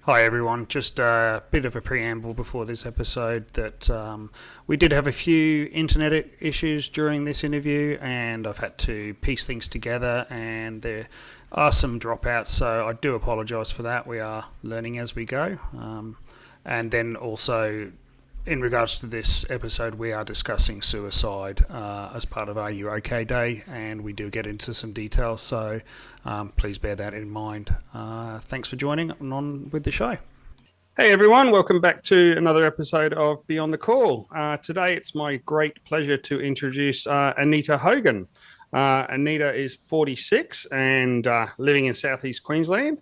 Hi everyone, just a bit of a preamble before this episode that we did have a few internet issues during this interview and I've had to piece things together and there are some dropouts, so I do apologise for that. We are learning as we go. And then also in regards to this episode, we are discussing suicide as part of our RUOK Day, and we do get into some details, so please bear that in mind. Thanks for joining on with the show. Hey everyone, welcome back to another episode of Beyond the Call. Today it's my great pleasure to introduce Anita Hogan. Anita is 46 and living in southeast Queensland.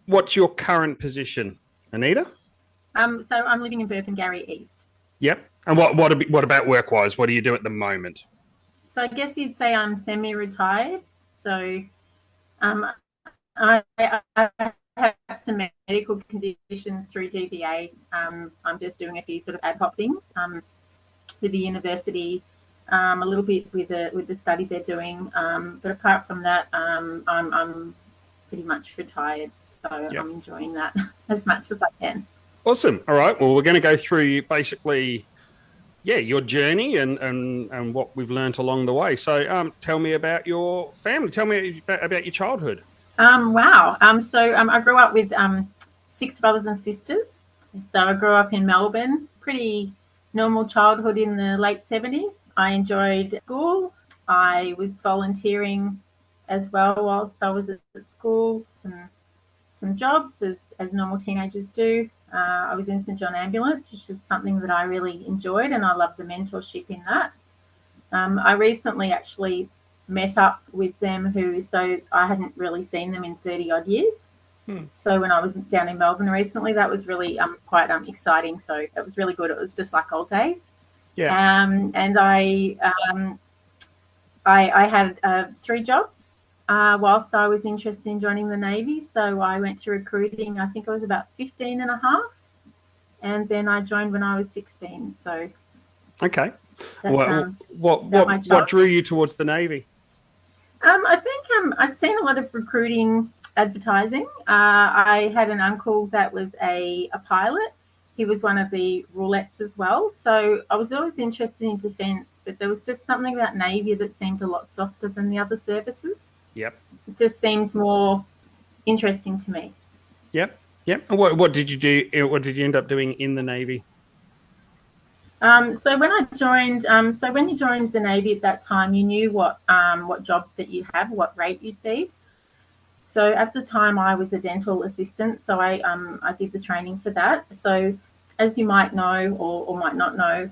What's your current position, Anita? So I'm living in Burpengary East. Yep. And what about work-wise? What do you do at the moment? So I guess you'd say I'm semi-retired. So I have some medical conditions through DVA. I'm just doing a few sort of ad hoc things with the university, a little bit with the study they're doing. But apart from that, I'm pretty much retired. So yep. I'm enjoying that as much as I can. Awesome. All right. Well, we're going to go through basically, your journey and what we've learned along the way. So tell me about your family. Tell me about your childhood. Wow. So I grew up with 6 brothers and sisters. So I grew up in Melbourne, pretty normal childhood in the late 70s. I enjoyed school. I was volunteering as well whilst I was at school, some jobs as normal teenagers do. I was in St John Ambulance, which is something that I really enjoyed, and I loved the mentorship in that. I recently actually met up with them so I hadn't really seen them in 30 odd years. So when I was down in Melbourne recently, that was really quite exciting. So it was really good. It was just like old days. Yeah. And I had 3 jobs whilst I was interested in joining the Navy. So I went to recruiting, I think I was about 15 and a half. And then I joined when I was 16. So okay. What drew you towards the Navy? I think I'd seen a lot of recruiting advertising. I had an uncle that was a pilot. He was one of the roulettes as well. So I was always interested in defence, but there was just something about Navy that seemed a lot softer than the other services. Yep. It just seemed more interesting to me. Yep. Yep. And what did you do? What did you end up doing in the Navy? So when I joined, when you joined the Navy at that time, you knew what job that you have, what rate you'd be. So at the time, I was a dental assistant, so I did the training for that. So as you might know or might not know,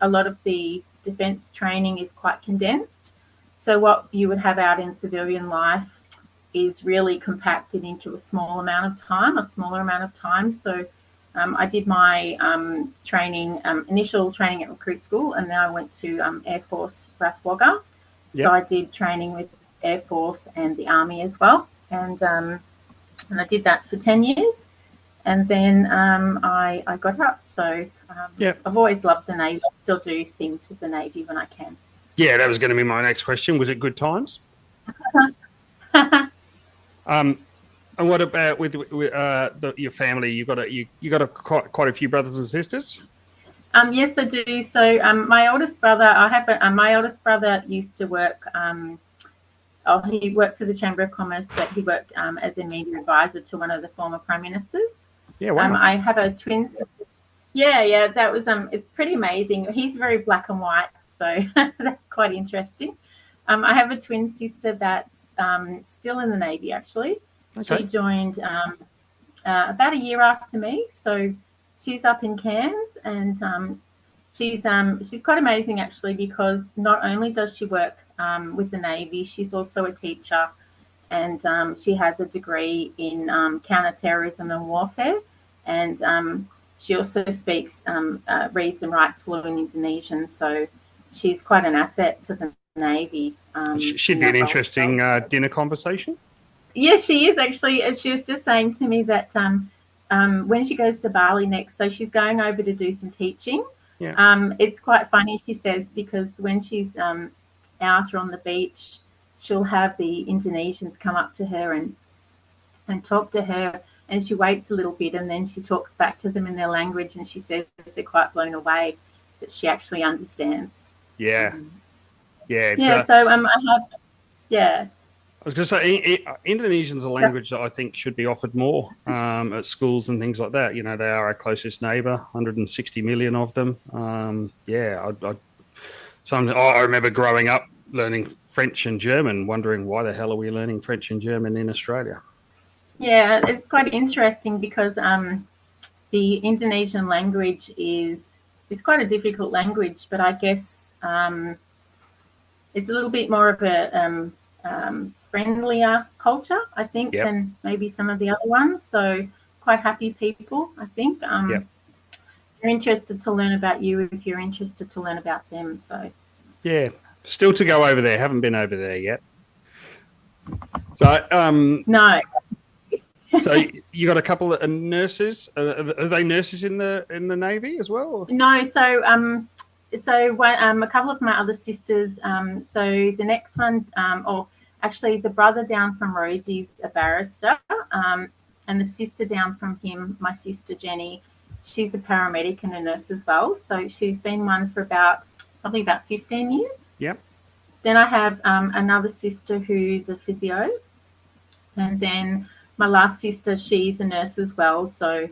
a lot of the defence training is quite condensed. So what you would have out in civilian life is really compacted into a smaller amount of time. So I did my initial training at recruit school, and then I went to Air Force RAF Wagga. Yep. So I did training with Air Force and the Army as well. And I did that for 10 years. And then I got out. So I've always loved the Navy. I still do things with the Navy when I can. Yeah, that was going to be my next question. Was it good times? And what about with your family? You got quite a few brothers and sisters? Yes, I do. So my oldest brother, my oldest brother used to work. He worked for the Chamber of Commerce, but he worked as a media advisor to one of the former prime ministers. Yeah, wow. I have a twin sister. Yeah, that was it's pretty amazing. He's very black and white, so that's quite interesting. I have a twin sister that's still in the Navy, actually. Okay. She joined about a year after me, so she's up in Cairns, and she's quite amazing actually, because not only does she work with the Navy, she's also a teacher, and she has a degree in counter-terrorism and warfare, and she also speaks, reads and writes fluent Indonesian, so she's quite an asset to the Navy. She'd be an interesting dinner conversation. Yeah, she is actually. She was just saying to me that when she goes to Bali next, so she's going over to do some teaching. Yeah. It's quite funny, she says, because when she's out or on the beach, she'll have the Indonesians come up to her and talk to her and she waits a little bit, and then she talks back to them in their language, and she says they're quite blown away that she actually understands. Yeah. Yeah. So I have, yeah. I was going to say, Indonesian's a language that I think should be offered more at schools and things like that. You know, they are our closest neighbour, 160 million of them. I remember growing up learning French and German, wondering why the hell are we learning French and German in Australia? Yeah, it's quite interesting because the Indonesian language it's quite a difficult language, but I guess it's a little bit more of a friendlier culture, I think, than maybe some of the other ones. So quite happy people, I think. They're interested to learn about you if you're interested to learn about them. So yeah, still to go over there. Haven't been over there yet. So no. So you got a couple of nurses. Are they nurses in the Navy as well? No. So a couple of my other sisters. So the next one, or actually the brother down from Rhodes is a barrister, and the sister down from him, my sister Jenny, she's a paramedic and a nurse as well. So she's been one for probably about 15 years. Yep. Then I have another sister who's a physio, and then my last sister, she's a nurse as well. So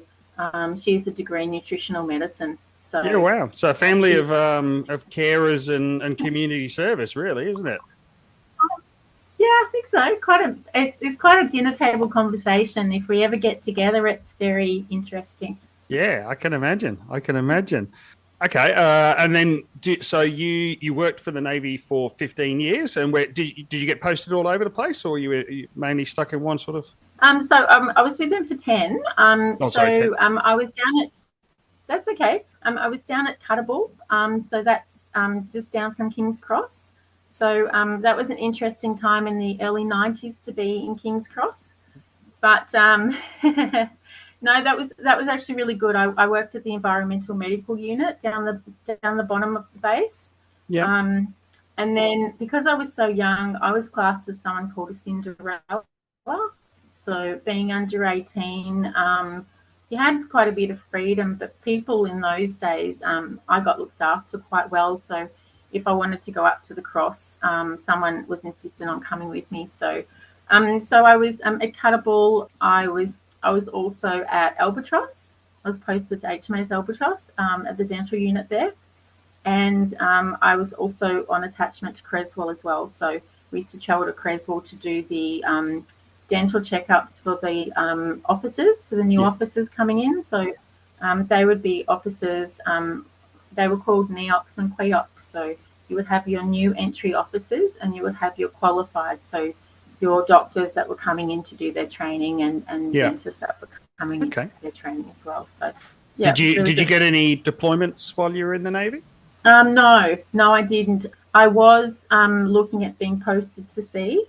she's a degree in nutritional medicine. So yeah, wow. So a family of carers and community service, really, isn't it? Yeah, I think so. It's quite a dinner table conversation. If we ever get together, it's very interesting. Yeah, I can imagine. Okay, and then so you worked for the Navy for 15 years, and did you get posted all over the place, or you were mainly stuck in one sort of? I was with them for 10. 10. I was down at. That's okay. I was down at Cuttable. So that's just down from King's Cross. So that was an interesting time in the early 90s to be in King's Cross. But no, that was actually really good. I worked at the environmental medical unit down the bottom of the base. Yeah. And then because I was so young, I was classed as someone called a Cinderella. So being under 18, you had quite a bit of freedom, but people in those days, I got looked after quite well. So if I wanted to go up to the cross, someone was insistent on coming with me. So I was at Cuttable. I was also at Albatross. I was posted to HMAS Albatross at the dental unit there. And I was also on attachment to Creswell as well. So we used to travel to Creswell to do the dental checkups for the officers, for the new officers coming in. So they would be officers, they were called NEOCs and QEOCs. So you would have your new entry officers and you would have your qualified. So your doctors that were coming in to do their training and dentists that were coming in to do their training as well. So yeah, did you get any deployments while you were in the Navy? No, I didn't. I was looking at being posted to sea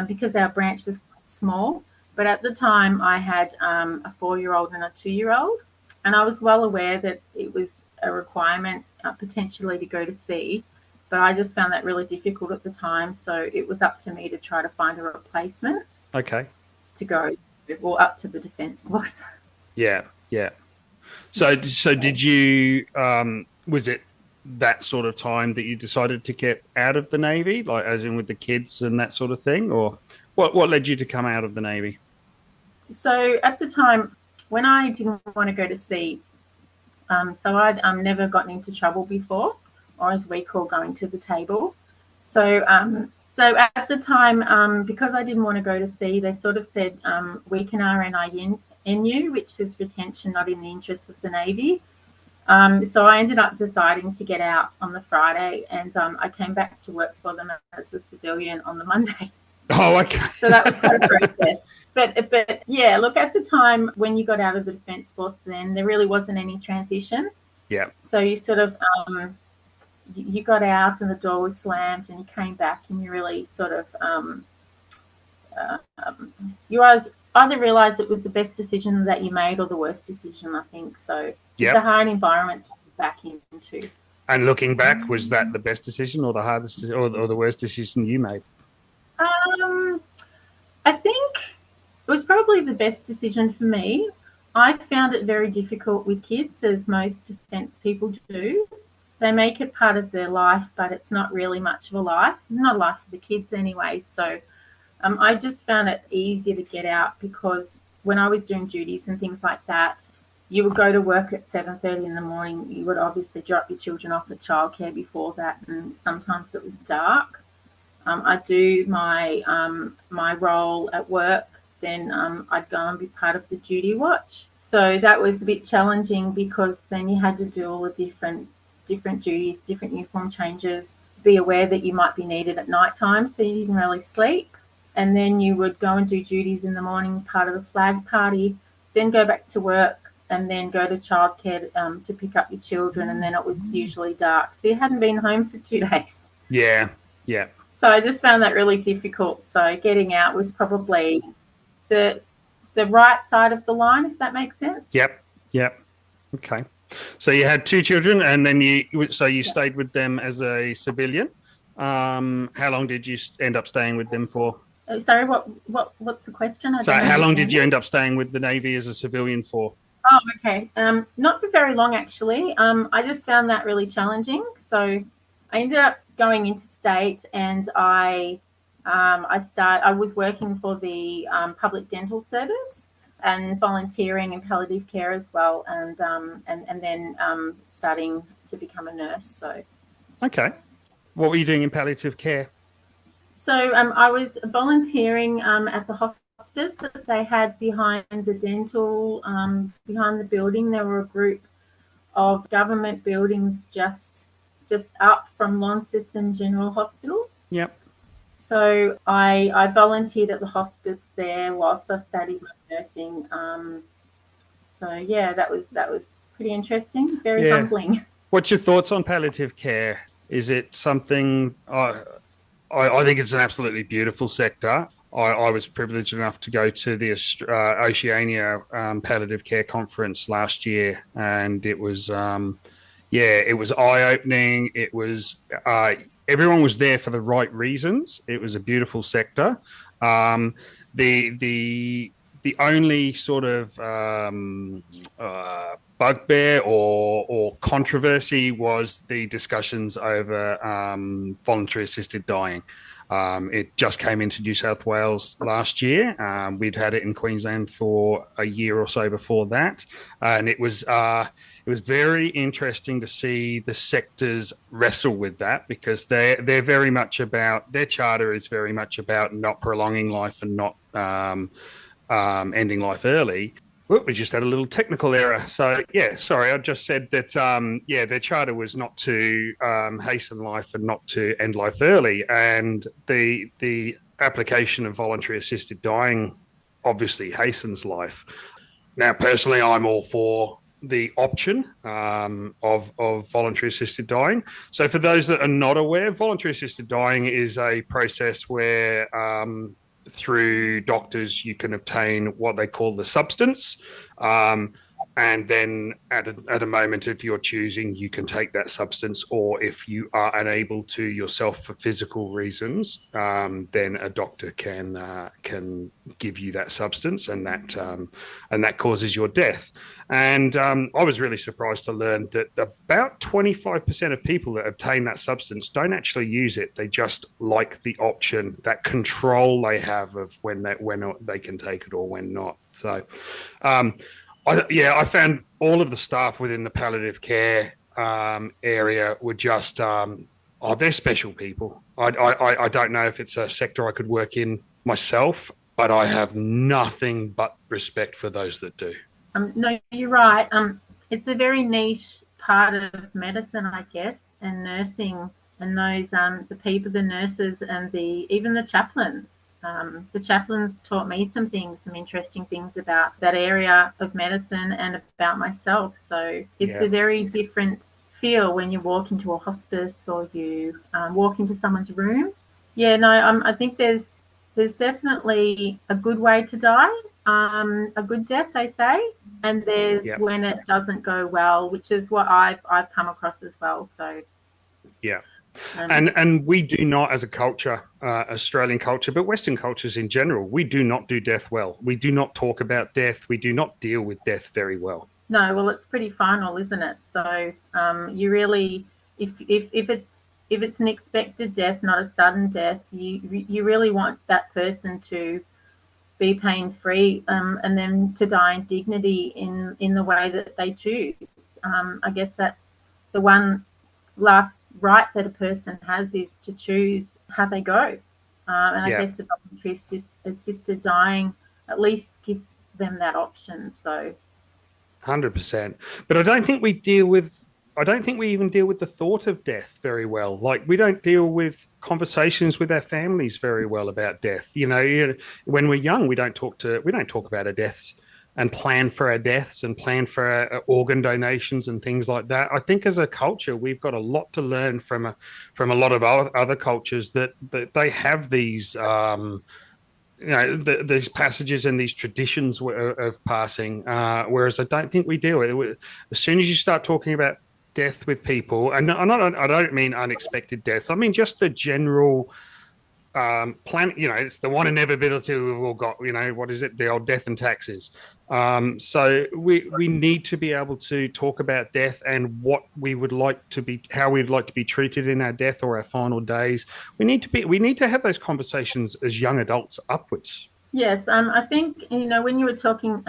because our branch is quite small. But at the time, I had a 4-year-old and a 2-year-old, and I was well aware that it was a requirement potentially to go to sea. But I just found that really difficult at the time, so it was up to me to try to find a replacement. Okay. To go, or up to the Defence Force. Yeah. So did you? Was it that sort of time that you decided to get out of the Navy, like as in with the kids and that sort of thing, or what led you to come out of the Navy? So at the time, when I didn't want to go to sea, so I'd never gotten into trouble before, or as we call going to the table. So at the time, because I didn't want to go to sea, they sort of said we can RNINU, which is retention not in the interest of the Navy. So I ended up deciding to get out on the Friday, and I came back to work for them as a civilian on the Monday. Oh, okay. So that was quite a process. But yeah, look, at the time when you got out of the Defence Force, then there really wasn't any transition. Yeah. So you sort of you got out and the door was slammed, and you came back, and you really sort of you either realised it was the best decision that you made or the worst decision, I think. So it's a hard environment to get back into. And looking back, was that the best decision or the hardest or the worst decision you made? I think It was probably the best decision for me. I found it very difficult with kids, as most defence people do. They make it part of their life, but it's not really much of a life. Not a life for the kids anyway. So I just found it easier to get out, because when I was doing duties and things like that, you would go to work at 7:30 in the morning. You would obviously drop your children off at childcare before that, and sometimes it was dark. I do my role at work, then I'd go and be part of the duty watch. So that was a bit challenging, because then you had to do all the different duties, different uniform changes, be aware that you might be needed at night time, so you didn't really sleep. And then you would go and do duties in the morning, part of the flag party, then go back to work, and then go to childcare to pick up your children, and then it was usually dark. So you hadn't been home for 2 days. Yeah. So I just found that really difficult. So getting out was probably the right side of the line, if that makes sense. Yep. Okay. So you had 2 children, and then you stayed with them as a civilian. How long did you end up staying with them for? Sorry, what's the question? How long did you end up staying with the Navy as a civilian for? Oh, okay. Not for very long, actually. I just found that really challenging. So I ended up going interstate, and I was working for the public dental service and volunteering in palliative care as well, and then starting to become a nurse. So, okay, what were you doing in palliative care? So I was volunteering at the hospice that they had behind the dental, behind the building. There were a group of government buildings just up from Launceston General Hospital. Yep. So I volunteered at the hospice there whilst I studied my nursing. So yeah, that was pretty interesting, very humbling. What's your thoughts on palliative care? Is it something? I think it's an absolutely beautiful sector. I was privileged enough to go to the Oceania palliative care conference last year, and it was it was eye-opening. It was everyone was there for the right reasons. It was a beautiful sector. The only sort of bugbear or controversy was the discussions over voluntary assisted dying. It just came into New South Wales last year. We'd had it in Queensland for a year or so before that, and it was very interesting to see the sectors wrestle with that, because they're very much about, their charter is very much about not prolonging life and not ending life early. We just had a little technical error. So, sorry, I just said that, their charter was not to hasten life and not to end life early. And the application of voluntary assisted dying obviously hastens life. Now, personally, I'm all for the option of voluntary assisted dying. So for those that are not aware, voluntary assisted dying is a process where through doctors you can obtain what they call the substance, and then at a moment of your choosing, you can take that substance, or if you are unable to yourself for physical reasons, then a doctor can give you that substance, and that causes your death. And I was really surprised to learn that about 25% of people that obtain that substance don't actually use it. They just like the option, that control they have of when they can take it or when not. So, I found all of the staff within the palliative care area were just, they're special people. I don't know if it's a sector I could work in myself, but I have nothing but respect for those that do. No, you're right. It's a very niche part of medicine, I guess, and nursing, and those the nurses, and even the chaplains. The chaplains taught me some interesting things about that area of medicine and about myself. So it's a very different feel when you walk into a hospice or you walk into someone's room. Yeah, no, I think there's definitely a good way to die, a good death, they say, and there's when it doesn't go well, which is what I've come across as well. So And we do not, as a culture, Australian culture, but Western cultures in general, we do not do death well. We do not talk about death. We do not deal with death very well. No, well, it's pretty final, isn't it? So you really, if it's an expected death, not a sudden death, you really want that person to be pain free, and then to die in dignity in the way that they choose. I guess that's the one last right that a person has, is to choose how they go. And I guess the voluntary assisted dying at least gives them that option. So 100%. But I don't think we even deal with the thought of death very well. Like, we don't deal with conversations with our families very well about death. When we're young, we don't talk about our deaths and plan for our deaths and plan for our organ donations and things like that. I think as a culture, we've got a lot to learn from a lot of other cultures that they have these these passages and these traditions of passing, whereas I don't think we do it. As soon as you start talking about death with people, and I don't mean unexpected deaths, I mean just the general plan. It's the one inevitability we've all got. What is it? The old death and taxes. So we need to be able to talk about death and what we would like to be, how we'd like to be treated in our death or our final days. We need to have those conversations as young adults upwards. Yes, I think when you were talking,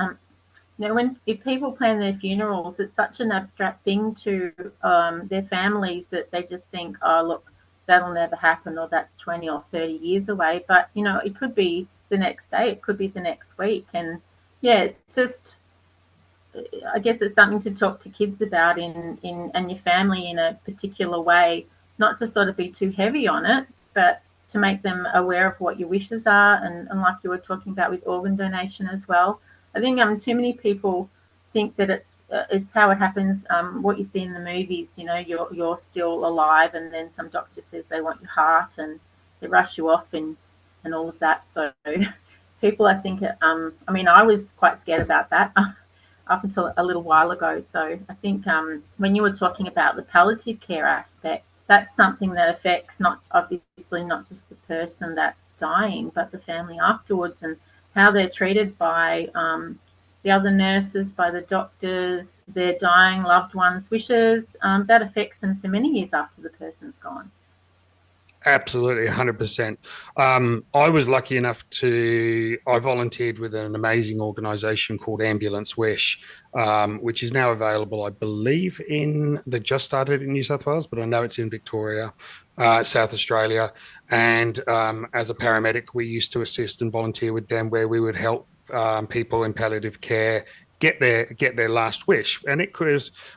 if people plan their funerals, it's such an abstract thing to their families that they just think, oh look, that'll never happen, or that's 20 or 30 years away. But it could be the next day, it could be the next week, and yeah, it's just, I guess it's something to talk to kids about and your family in a particular way, not to sort of be too heavy on it, but to make them aware of what your wishes are, and like you were talking about with organ donation as well. I think too many people think that it's how it happens, what you see in the movies. You're still alive, and then some doctor says they want your heart, and they rush you off and all of that. So people, I think, I was quite scared about that up until a little while ago. So I think when you were talking about the palliative care aspect, that's something that affects not just the person that's dying, but the family afterwards, and how they're treated by the other nurses, by the doctors, their dying loved ones' wishes. That affects them for many years after the person's gone. Absolutely, 100%. I was lucky enough I volunteered with an amazing organisation called Ambulance Wish, which is now available, I believe, they just started in New South Wales, but I know it's in Victoria, South Australia. And as a paramedic, we used to assist and volunteer with them, where we would help people in palliative care get their last wish. And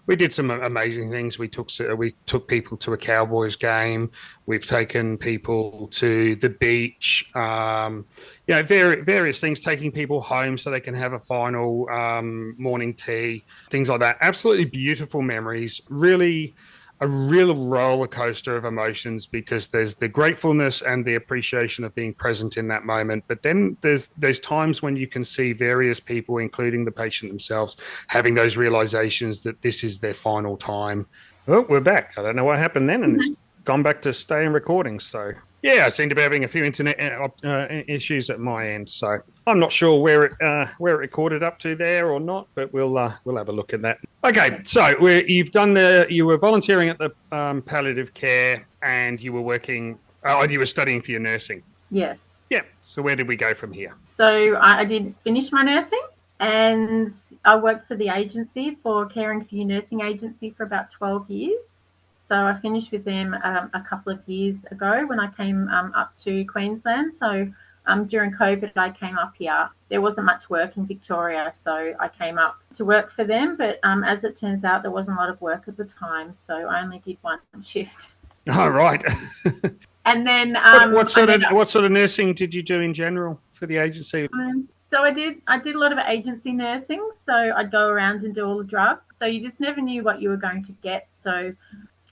we did some amazing things. We took people to a Cowboys game. We've taken people to the beach. Various things. Taking people home so they can have a final morning tea, things like that. Absolutely beautiful memories. Really, a real roller coaster of emotions, because there's the gratefulness and the appreciation of being present in that moment. But then there's times when you can see various people, including the patient themselves, having those realizations that this is their final time. Oh, we're back. I don't know what happened then, and it's gone back to staying recording. So yeah, I seem to be having a few internet issues at my end. So I'm not sure where it recorded up to there or not, but we'll have a look at that. Okay, so you were volunteering at the palliative care, and you were working. You were studying for your nursing. Yes. Yeah. So where did we go from here? So I did finish my nursing, and I worked for the agency, for Caring for You Nursing Agency, for about 12 years. So I finished with them a couple of years ago when I came up to Queensland. So during COVID, I came up here. There wasn't much work in Victoria, so I came up to work for them. But as it turns out, there wasn't a lot of work at the time, so I only did one shift. Oh, right. And then what sort of nursing did you do in general for the agency? So I did a lot of agency nursing. So I'd go around and do all the drugs. So you just never knew what you were going to get. So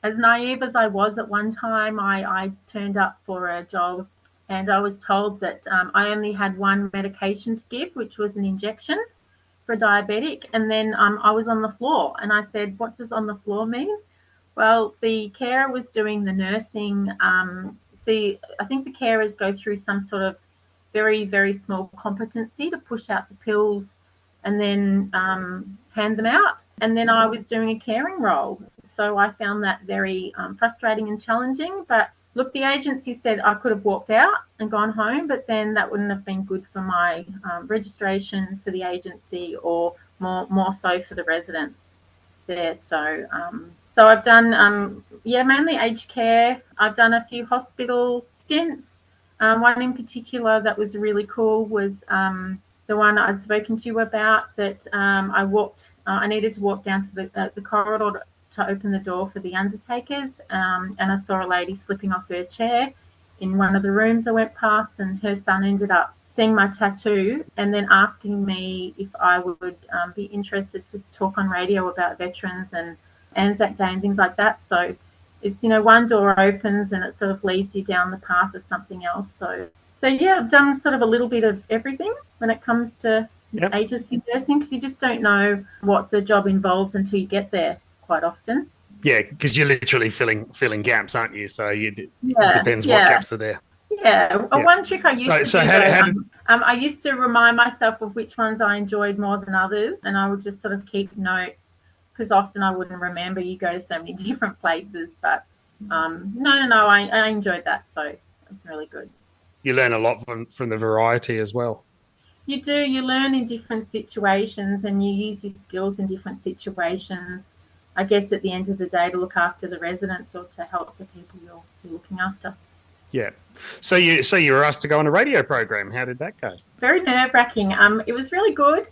as naive as I was at one time, I turned up for a job, and I was told that I only had one medication to give, which was an injection for a diabetic. And then I was on the floor, and I said, what does on the floor mean? Well, the carer was doing the nursing. I think the carers go through some sort of very, very small competency to push out the pills and then hand them out. And then I was doing a caring role. So I found that very frustrating and challenging. But look, the agency said I could have walked out and gone home, but then that wouldn't have been good for my registration for the agency, or more so for the residents there. So I've done, mainly aged care. I've done a few hospital stints. One in particular that was really cool was the one I'd spoken to you about, that I needed to walk down to the corridor to open the door for the undertakers, and I saw a lady slipping off her chair in one of the rooms I went past, and her son ended up seeing my tattoo and then asking me if I would be interested to talk on radio about veterans and Anzac Day and things like that. So it's, one door opens and it sort of leads you down the path of something else. So yeah, I've done sort of a little bit of everything when it comes to agency nursing, because you just don't know what the job involves until you get there quite often. Yeah, because you're literally filling gaps, aren't you? So it depends what gaps are there. Yeah. One trick I used to do, I used to remind myself of which ones I enjoyed more than others, and I would just sort of keep notes, because often I wouldn't remember. You go to so many different places, but I enjoyed that, so it was really good. You learn a lot from the variety as well. You do. You learn in different situations, and you use your skills in different situations. I guess at the end of the day, to look after the residents or to help the people you're looking after. Yeah. So you were asked to go on a radio program. How did that go? Very nerve-wracking. It was really good.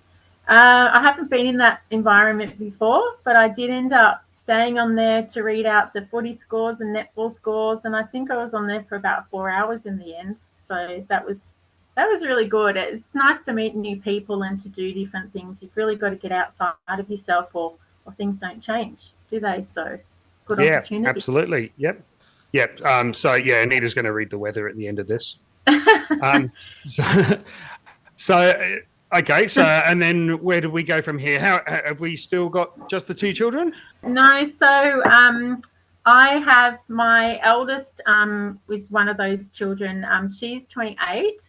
I haven't been in that environment before, but I did end up staying on there to read out the footy scores and netball scores, and I think I was on there for about 4 hours in the end. So that was really good. It's nice to meet new people and to do different things. You've really got to get outside of yourself, or things don't change, do they? So good opportunity. Yeah, absolutely. Yep. So Anita's going to read the weather at the end of this. Okay. So and then where do we go from here? How have we still got just the two children? No. So I have my eldest was one of those children. She's 28.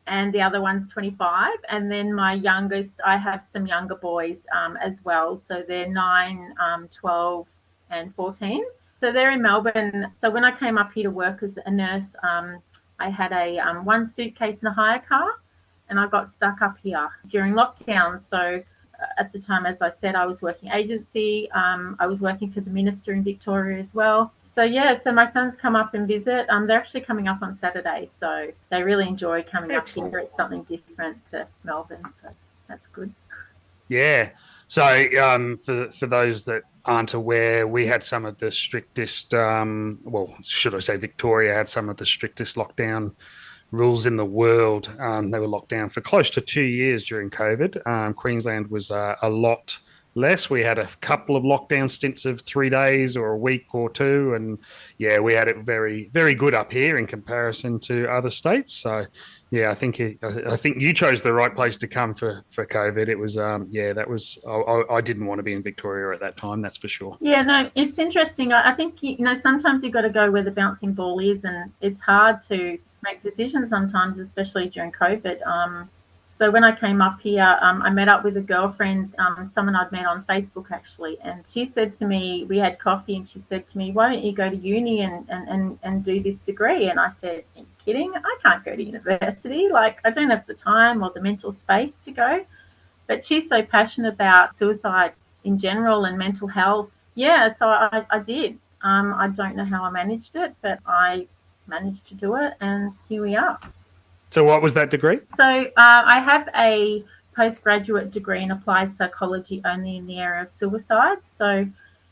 And the other one's 25. And then my youngest, I have some younger boys as well. So they're 9, 12 and 14. So they're in Melbourne. So when I came up here to work as a nurse, I had a one suitcase and a hire car, and I got stuck up here during lockdown. So at the time, as I said, I was working agency. I was working for the minister in Victoria as well. So my sons come up and visit. They're actually coming up on Saturday, so they really enjoy coming up here. It's something different to Melbourne, so that's good. Yeah. So for those that aren't aware, we had some of the strictest, should I say Victoria had some of the strictest lockdown rules in the world. They were locked down for close to 2 years during COVID. Queensland was a lot less. We had a couple of lockdown stints of 3 days or a week or two, and we had it very, very good up here in comparison to other states. So I think you chose the right place to come for COVID. It was I didn't want to be in Victoria at that time, that's for sure. Yeah, no, it's interesting. I think sometimes you've got to go where the bouncing ball is, and it's hard to make decisions sometimes, especially during COVID. So when I came up here, I met up with a girlfriend, someone I'd met on Facebook actually, and she said to me, we had coffee, and she said to me, why don't you go to uni and do this degree? And I said, are you kidding? I can't go to university. Like, I don't have the time or the mental space to go. But she's so passionate about suicide in general and mental health. Yeah, so I did. I don't know how I managed it, but I managed to do it, and here we are. So what was that degree? So I have a postgraduate degree in applied psychology only in the area of suicide. So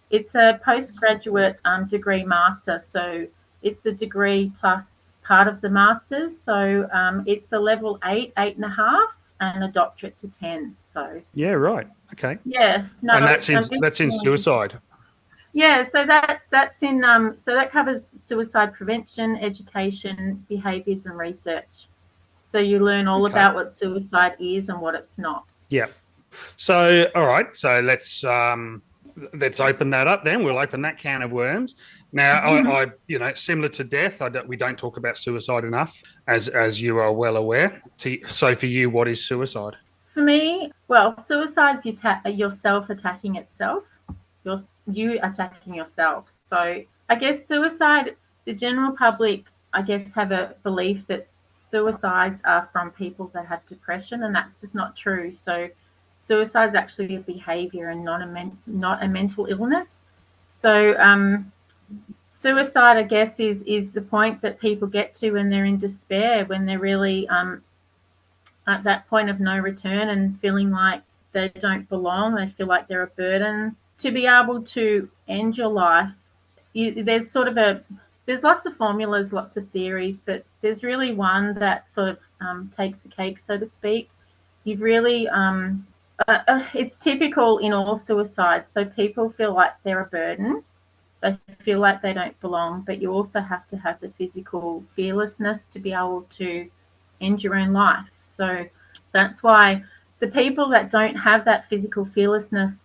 it's a postgraduate degree master. So it's the degree plus part of the master's. So it's a level 8, 8.5, and a doctorate's a 10. So yeah, right. Okay. Yeah. No, and that's in suicide. Yeah, so that's in so that covers suicide prevention, education, behaviours and research. So you learn all about what suicide is and what it's not. Yeah. So all right. So let's let's open that up then. We'll open that can of worms. Now, similar to death, we don't talk about suicide enough, as you are well aware. So for you, what is suicide? For me, well, suicide's yourself attacking itself. You attacking yourself. So I guess suicide, the general public, I guess, have a belief that suicides are from people that have depression, and that's just not true. So suicide is actually a behaviour and not a mental illness. So suicide, I guess, is the point that people get to when they're in despair, when they're really at that point of no return and feeling like they don't belong, they feel like they're a burden. To be able to end your life, there's lots of formulas, lots of theories, but there's really one that sort of takes the cake, so to speak. You've really, it's typical in all suicides. So people feel like they're a burden. They feel like they don't belong, but you also have to have the physical fearlessness to be able to end your own life. So that's why the people that don't have that physical fearlessness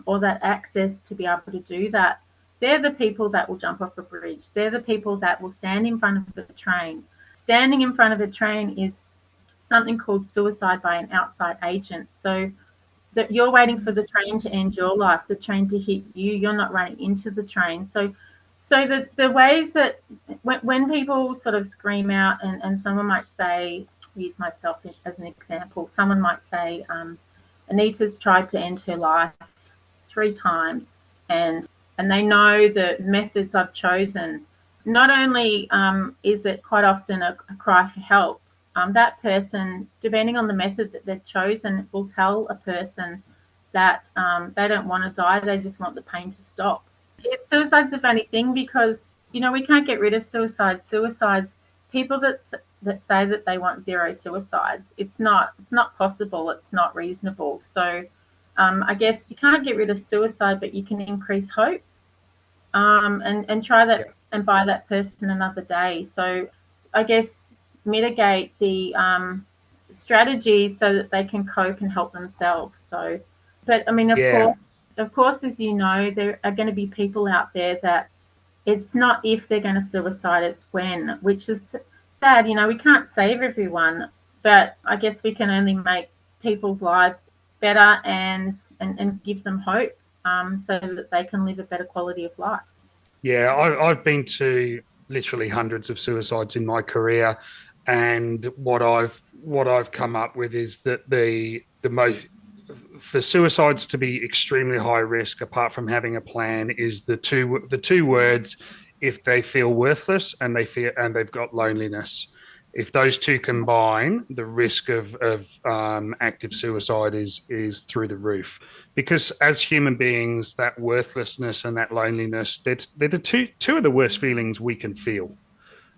or that access to be able to do that, they're the people that will jump off a bridge. They're the people that will stand in front of a train. Standing in front of a train is something called suicide by an outside agent. So that you're waiting for the train to end your life, the train to hit you, you're not running into the train. So the ways that when people sort of scream out, and someone might say, use myself as an example, someone might say, Anita's tried to end her life 3 times, and they know the methods I've chosen. Not only is it quite often a cry for help, that person, depending on the method that they've chosen, will tell a person that they don't want to die, they just want the pain to stop. Suicide's a funny thing because, we can't get rid of suicide. People that say that they want 0 suicides, it's not possible, it's not reasonable. So I guess you can't get rid of suicide, but you can increase hope and try that and buy that person another day. So I guess mitigate the strategies so that they can cope and help themselves. So, but I mean, of course, as you know, there are going to be people out there that it's not if they're going to suicide, it's when, which is sad. We can't save everyone, but I guess we can only make people's lives better and give them hope so that they can live a better quality of life. Yeah, I've been to literally hundreds of suicides in my career, and what I've come up with is that the most, for suicides to be extremely high risk, apart from having a plan, is the two words: if they feel worthless and they've got loneliness. If those two combine, the risk of active suicide is through the roof. Because as human beings, that worthlessness and that loneliness, they're the two of the worst feelings we can feel.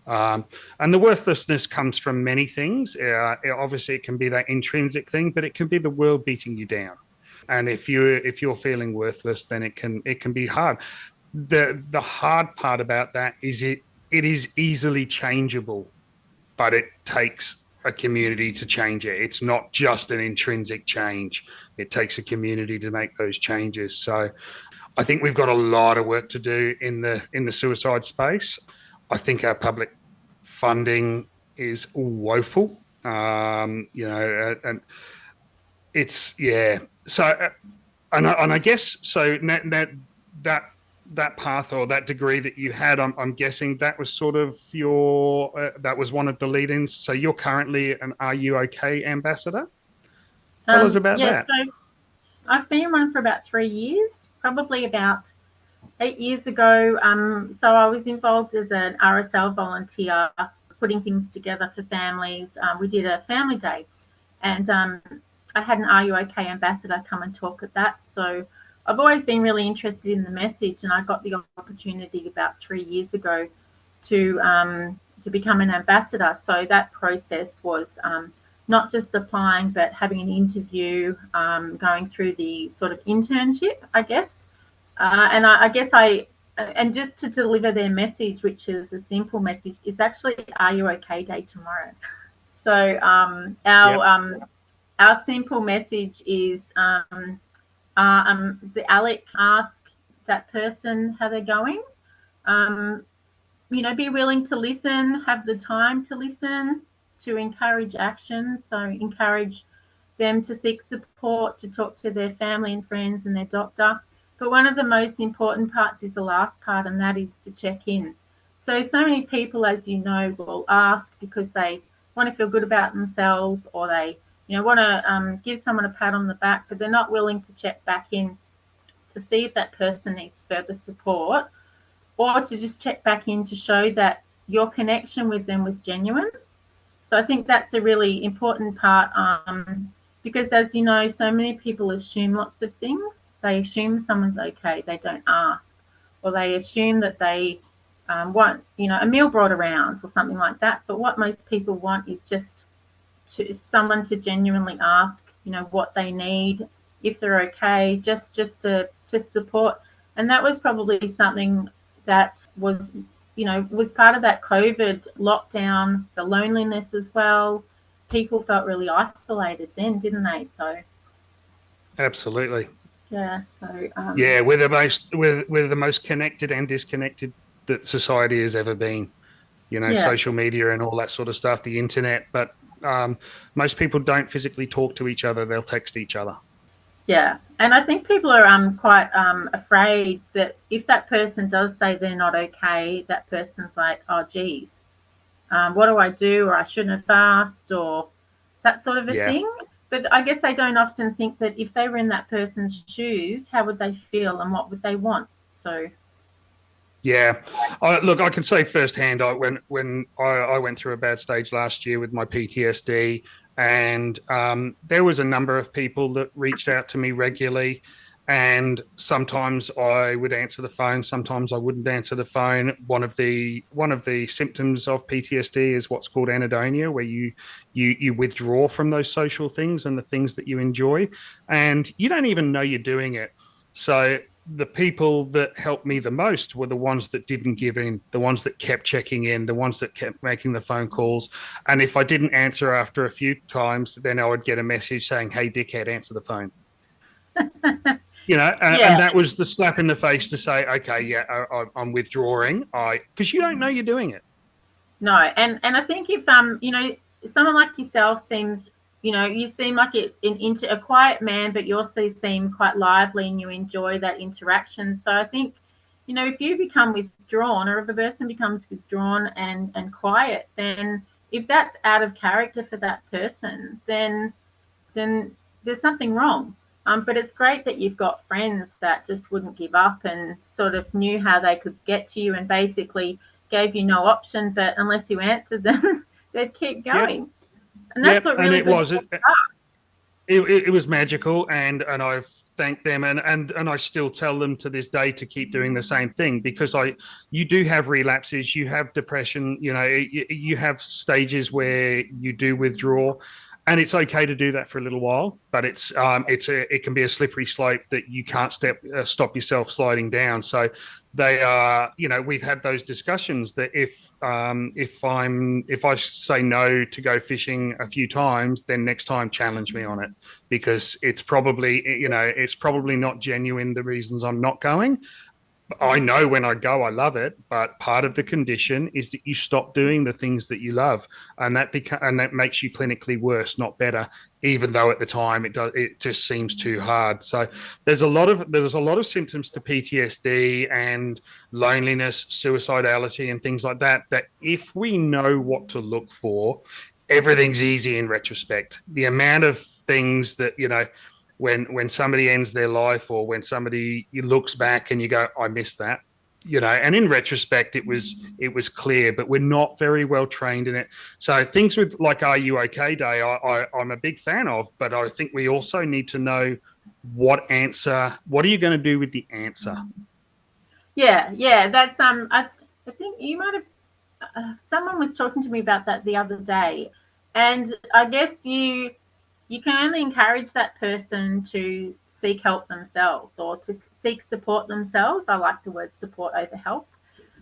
And the worthlessness comes from many things. Obviously, it can be that intrinsic thing, but it can be the world beating you down. And if you're feeling worthless, then it can be hard. The hard part about that is it is easily changeable, but it takes a community to change it. It's not just an intrinsic change. It takes a community to make those changes. So I think we've got a lot of work to do in the suicide space. I think our public funding is woeful, and it's So, and I guess so. That path or that degree that you had, I'm guessing that was sort of that was one of the lead-ins. So you're currently an RUOK ambassador. Tell us about that. So I've been one for about 3 years, probably about 8 years ago. So I was involved as an RSL volunteer, putting things together for families. We did a family day, and I had an RUOK ambassador come and talk at that. So I've always been really interested in the message, and I got the opportunity about 3 years ago to become an ambassador. So that process was not just applying, but having an interview, going through the sort of internship, I guess. And I guess and just to deliver their message, which is a simple message, it's actually Are You OK Day tomorrow. So our simple message is the ALEC ask that person how they're going. Be willing to listen, have the time to listen, to encourage action. So encourage them to seek support, to talk to their family and friends and their doctor. But one of the most important parts is the last part, and that is to check in. So many people, as you know, will ask because they want to feel good about themselves, or they want to give someone a pat on the back, but they're not willing to check back in to see if that person needs further support, or to just check back in to show that your connection with them was genuine. So I think that's a really important part, because, as you know, so many people assume lots of things. They assume someone's okay. They don't ask, or they assume that they want, a meal brought around or something like that. But what most people want is just someone to genuinely ask, what they need, if they're okay, just to support. And that was probably something that was part of that COVID lockdown, the loneliness as well. People felt really isolated then, didn't they? So absolutely. Yeah. So we're the most connected and disconnected that society has ever been. Social media and all that sort of stuff, the internet. But most people don't physically talk to each other; they'll text each other. Yeah, and I think people are quite afraid that if that person does say they're not okay, that person's like, oh, geez, what do I do? Or I shouldn't have asked, or that sort of a thing. But I guess they don't often think that if they were in that person's shoes, how would they feel and what would they want? So. Yeah, look, I can say firsthand. When I went through a bad stage last year with my PTSD, and there was a number of people that reached out to me regularly, and sometimes I would answer the phone, sometimes I wouldn't answer the phone. One of the symptoms of PTSD is what's called anhedonia, where you withdraw from those social things and the things that you enjoy, and you don't even know you're doing it. So the people that helped me the most were the ones that didn't give in, the ones that kept checking in, the ones that kept making the phone calls. And if I didn't answer after a few times, then I would get a message saying, hey, dickhead, answer the phone. And that was the slap in the face to say, okay, I'm withdrawing. Because you don't know you're doing it. No, and I think if someone like yourself seems, you seem like a quiet man, but you also seem quite lively and you enjoy that interaction. So I think, if you become withdrawn, or if a person becomes withdrawn and quiet, then if that's out of character for that person, then there's something wrong. But it's great that you've got friends that just wouldn't give up and sort of knew how they could get to you and basically gave you no option, but unless you answered them, they'd keep going. Yep. And that's what really it was magical, and I've thanked them, and I still tell them to this day to keep doing the same thing, because you do have relapses, you have depression, you have stages where you do withdraw. And it's okay to do that for a little while, but it can be a slippery slope that you can't stop yourself sliding down. So they are, we've had those discussions that if I say no to go fishing a few times, then next time challenge me on it, because it's probably not genuine, the reasons I'm not going. I know when I go, I love it, but part of the condition is that you stop doing the things that you love, and that makes you clinically worse, not better. Even though at the time it just seems too hard. So there's a lot of symptoms to PTSD and loneliness, suicidality, and things like that. That if we know what to look for, everything's easy in retrospect. The amount of things that when somebody ends their life, or when somebody looks back and you go, I missed that, and in retrospect, it was clear, but we're not very well trained in it. So things with like RUOK Day, I'm a big fan of, but I think we also need to know what are you going to do with the answer? Yeah. That's, I think you might have, someone was talking to me about that the other day, and I guess you can only encourage that person to seek help themselves, or to seek support themselves. I like the word support over help.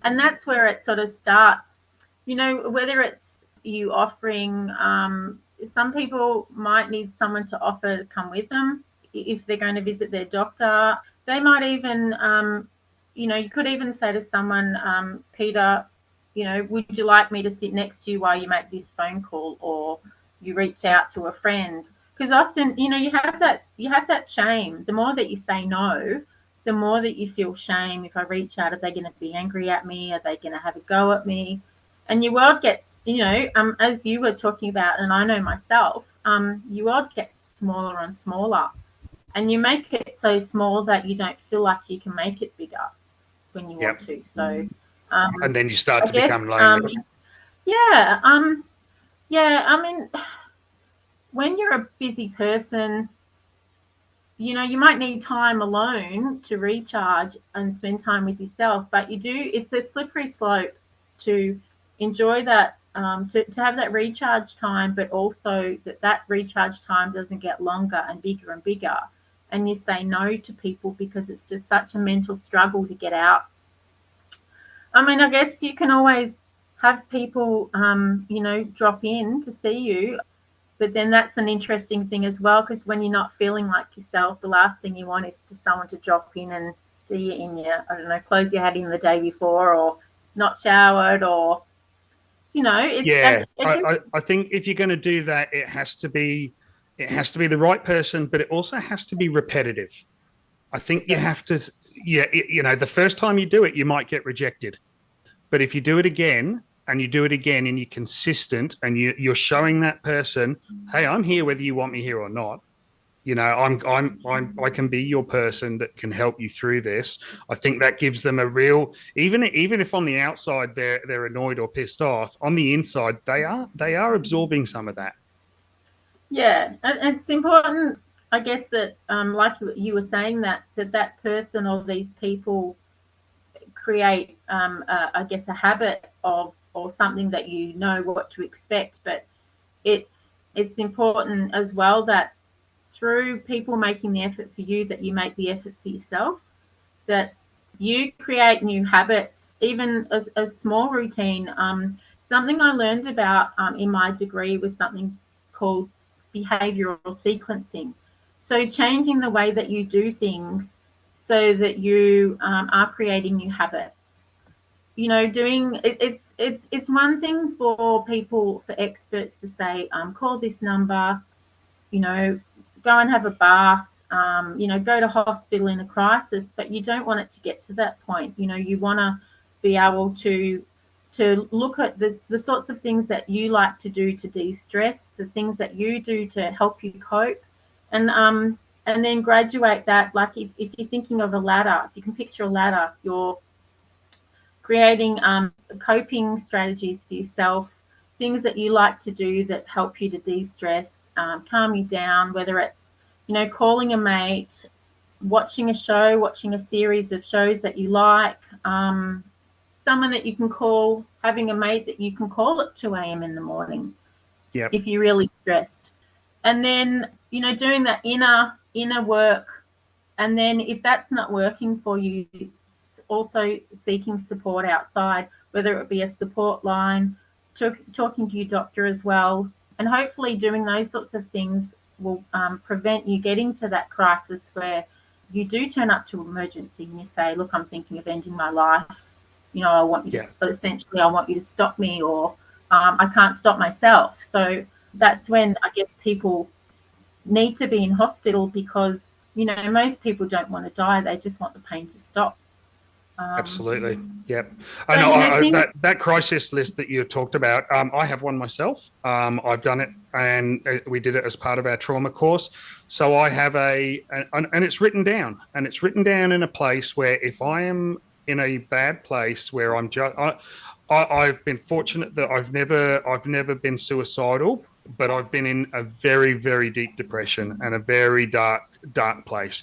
And that's where it sort of starts, whether it's you offering, some people might need someone to offer to come with them. if they're going to visit their doctor. They might even, you could even say to someone, Peter, would you like me to sit next to you while you make this phone call, or you reach out to a friend? Because often, you have that shame. The more that you say no, the more that you feel shame. If I reach out, are they going to be angry at me? Are they going to have a go at me? And your world gets, as you were talking about, and I know myself, your world gets smaller and smaller. And you make it so small that you don't feel like you can make it bigger when you want to. So, and then you start to become lonely. Yeah. I mean, when you're a busy person, you might need time alone to recharge and spend time with yourself, but it's a slippery slope to enjoy that, to have that recharge time, but also that recharge time doesn't get longer and bigger. And you say no to people because it's just such a mental struggle to get out. I mean, I guess you can always have people, drop in to see you. But then that's an interesting thing as well, because when you're not feeling like yourself, the last thing you want is for someone to drop in and see you in your, clothes you had in the day before, or not showered, or, it's... I think if you're going to do that, it has to be the right person, but it also has to be repetitive. I think you have to, the first time you do it, you might get rejected. But if you do it again, and you do it again, and you're consistent, and you're showing that person, hey, I'm here whether you want me here or not. I can be your person that can help you through this. I think that gives them a real, even if on the outside they're annoyed or pissed off, on the inside they are absorbing some of that. Yeah, and it's important, I guess, that like you were saying, that person or these people create, I guess, a habit of, or something that you know what to expect. But it's important as well that through people making the effort for you, that you make the effort for yourself, that you create new habits, even a small routine. Something I learned about in my degree was something called behavioral sequencing. So changing the way that you do things so that you are creating new habits. It's one thing for experts to say, call this number, go and have a bath, go to hospital in a crisis, but you don't want it to get to that point. You want to be able to look at the sorts of things that you like to do to de-stress, the things that you do to help you cope, and then graduate that. Like if you're thinking of a ladder, if you can picture a ladder, you're creating coping strategies for yourself, things that you like to do that help you to de-stress, calm you down, whether it's, calling a mate, watching a series of shows that you like, someone that you can call, having a mate that you can call at 2 a.m. in the morning, if you're really stressed. And then, doing that inner work. And then if that's not working for you, also seeking support outside, whether it be a support line, talking to your doctor as well. And hopefully doing those sorts of things will prevent you getting to that crisis where you do turn up to emergency and you say, look, I'm thinking of ending my life. I want you to, essentially, I want you to stop me, or I can't stop myself. So that's when I guess people need to be in hospital, because, most people don't want to die. They just want the pain to stop. Absolutely. Yep. I know that crisis list that you talked about. I have one myself. I've done it, and we did it as part of our trauma course. So I have and it's written down, and it's written down in a place where if I am in a bad place where I'm just, I've been fortunate that I've never been suicidal, but I've been in a very, very deep depression and a very dark place.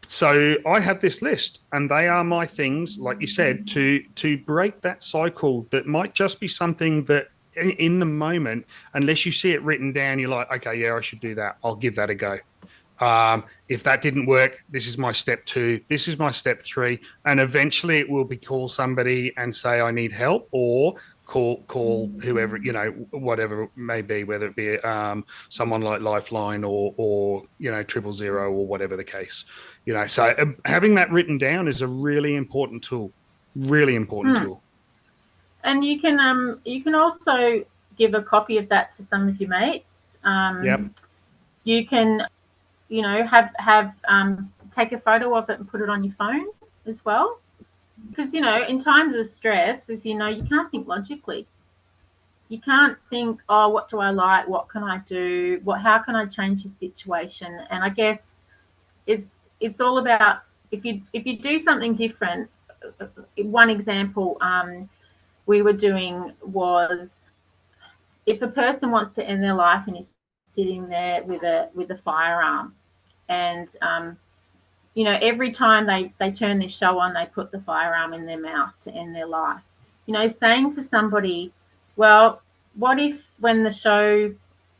So I have this list, and they are my things, like you said, to break that cycle. That might just be something that in the moment, unless you see it written down, you're like, okay, yeah, I should do that. I'll give that a go. If that didn't work, this is my step 2. This is my step 3. And eventually it will be call somebody and say, I need help, or call whoever, whatever it may be, whether it be someone like Lifeline or 000 or whatever the case. So having that written down is a really important tool. Really important tool. And you can also give a copy of that to some of your mates. You can, have take a photo of it and put it on your phone as well. Because, in times of stress, as you can't think logically. You can't think, oh, what do I like? What can I do? How can I change the situation? And I guess it's all about if you do something different. One example we were doing was if a person wants to end their life and is sitting there with a firearm, and every time they turn this show on, they put the firearm in their mouth to end their life. Saying to somebody, well, what if when the show,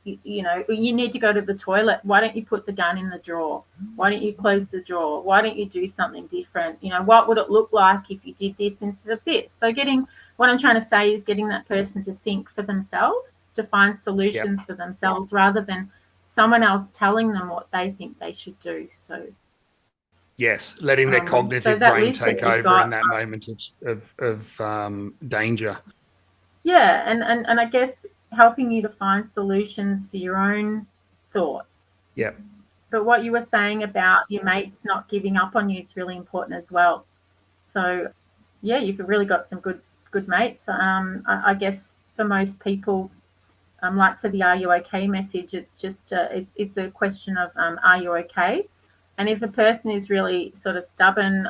you need to go to the toilet, why don't you put the gun in the drawer? Why don't you close the drawer? Why don't you do something different? What would it look like if you did this instead of this? So what I'm trying to say is getting that person to think for themselves, to find solutions for themselves rather than someone else telling them what they think they should do. So yes, letting their cognitive brain take over in that moment of danger. Yeah, and I guess helping you to find solutions for your own thought. Yep. But what you were saying about your mates not giving up on you is really important as well. So, yeah, you've really got some good mates. I guess for most people, like for the "Are you okay?" message, it's just it's a question of are you okay? And if a person is really sort of stubborn,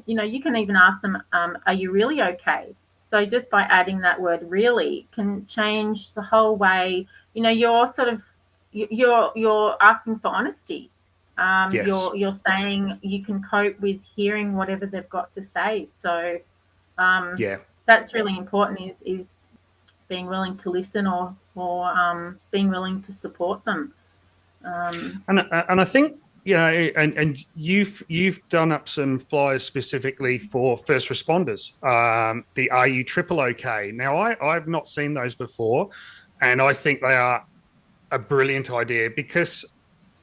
you can even ask them, are you really okay? So just by adding that word "really" can change the whole way. You're sort of you're asking for honesty. Yes. You're saying you can cope with hearing whatever they've got to say. So that's really important. Is being willing to listen or being willing to support them. And I think and you've done up some flyers specifically for first responders. The "Are you triple okay?" Now I've not seen those before, and I think they are a brilliant idea because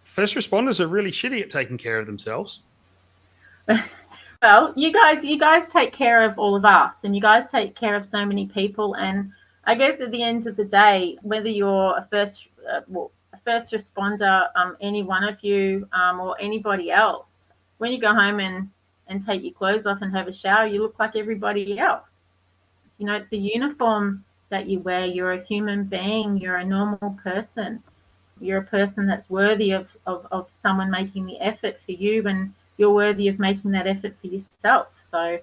first responders are really shitty at taking care of themselves. Well, you guys take care of all of us, and you guys take care of so many people. And I guess at the end of the day, whether you're a first responder, any one of you, or anybody else, when you go home and take your clothes off and have a shower, you look like everybody else. It's a uniform that you wear. You're a human being. You're a normal person. You're a person that's worthy of someone making the effort for you, and you're worthy of making that effort for yourself. So,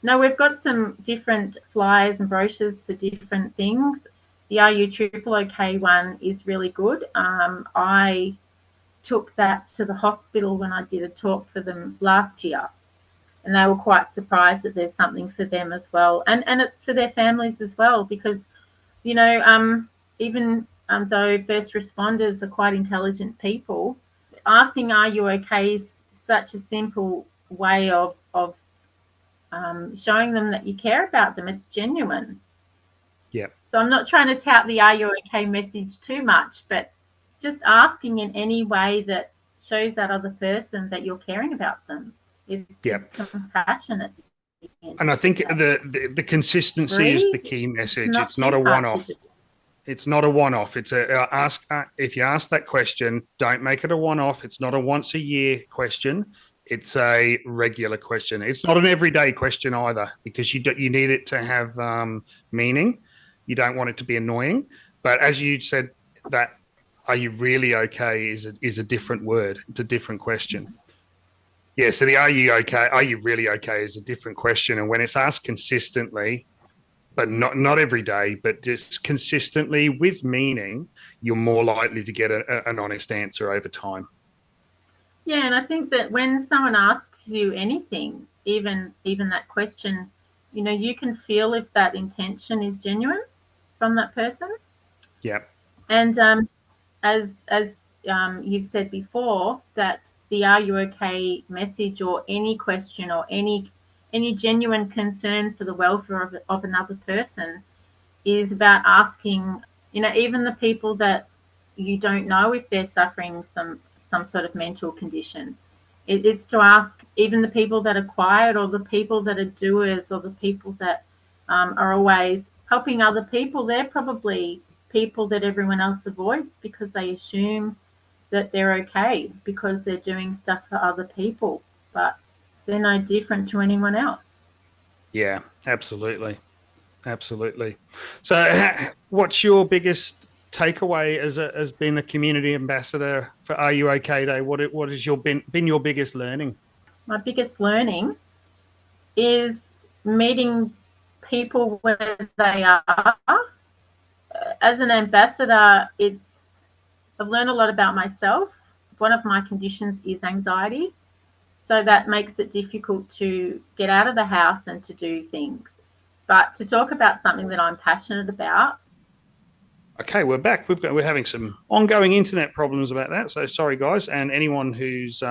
no, we've got some different flyers and brochures for different things. The "Are you triple okay?" one is really good. I took that to the hospital when I did a talk for them last year, and they were quite surprised that there's something for them as well. And it's for their families as well, because, even though first responders are quite intelligent people, asking "Are you okay?" is such a simple way of showing them that you care about them. It's genuine. Yeah. So I'm not trying to tout the "Are you okay?" message too much, but just asking in any way that shows that other person that you're caring about them. It's compassionate. And I think the consistency is the key message. It's not a one-off. It's not a one-off. It's if you ask that question, don't make it a one-off. It's not a once a year question. It's a regular question. It's not an everyday question either, because you need it to have meaning. You don't want it to be annoying. But as you said, that "Are you really okay?" is a different word. It's a different question. Yeah, so the "Are you okay? Are you really okay?" is a different question. And when it's asked consistently, but not every day, but just consistently with meaning, you're more likely to get an honest answer over time. Yeah, and I think that when someone asks you anything, even that question, you can feel if that intention is genuine from that person. Yeah. And as you've said before, that the "Are you okay?" message, or any question or any any genuine concern for the welfare of another person is about asking, even the people that you don't know if they're suffering some sort of mental condition. It's to ask even the people that are quiet, or the people that are doers, or the people that are always helping other people. They're probably people that everyone else avoids because they assume that they're okay because they're doing stuff for other people, but they're no different to anyone else. Yeah, absolutely. Absolutely. So, what's your biggest takeaway as being a community ambassador for RUOK Day? What has been your biggest learning? My biggest learning is meeting people where they are. As an ambassador, I've learned a lot about myself. One of my conditions is anxiety, so that makes it difficult to get out of the house and to do things. But to talk about something that I'm passionate about. Okay, we're back. We're having some ongoing internet problems about that. So sorry, guys, and anyone who's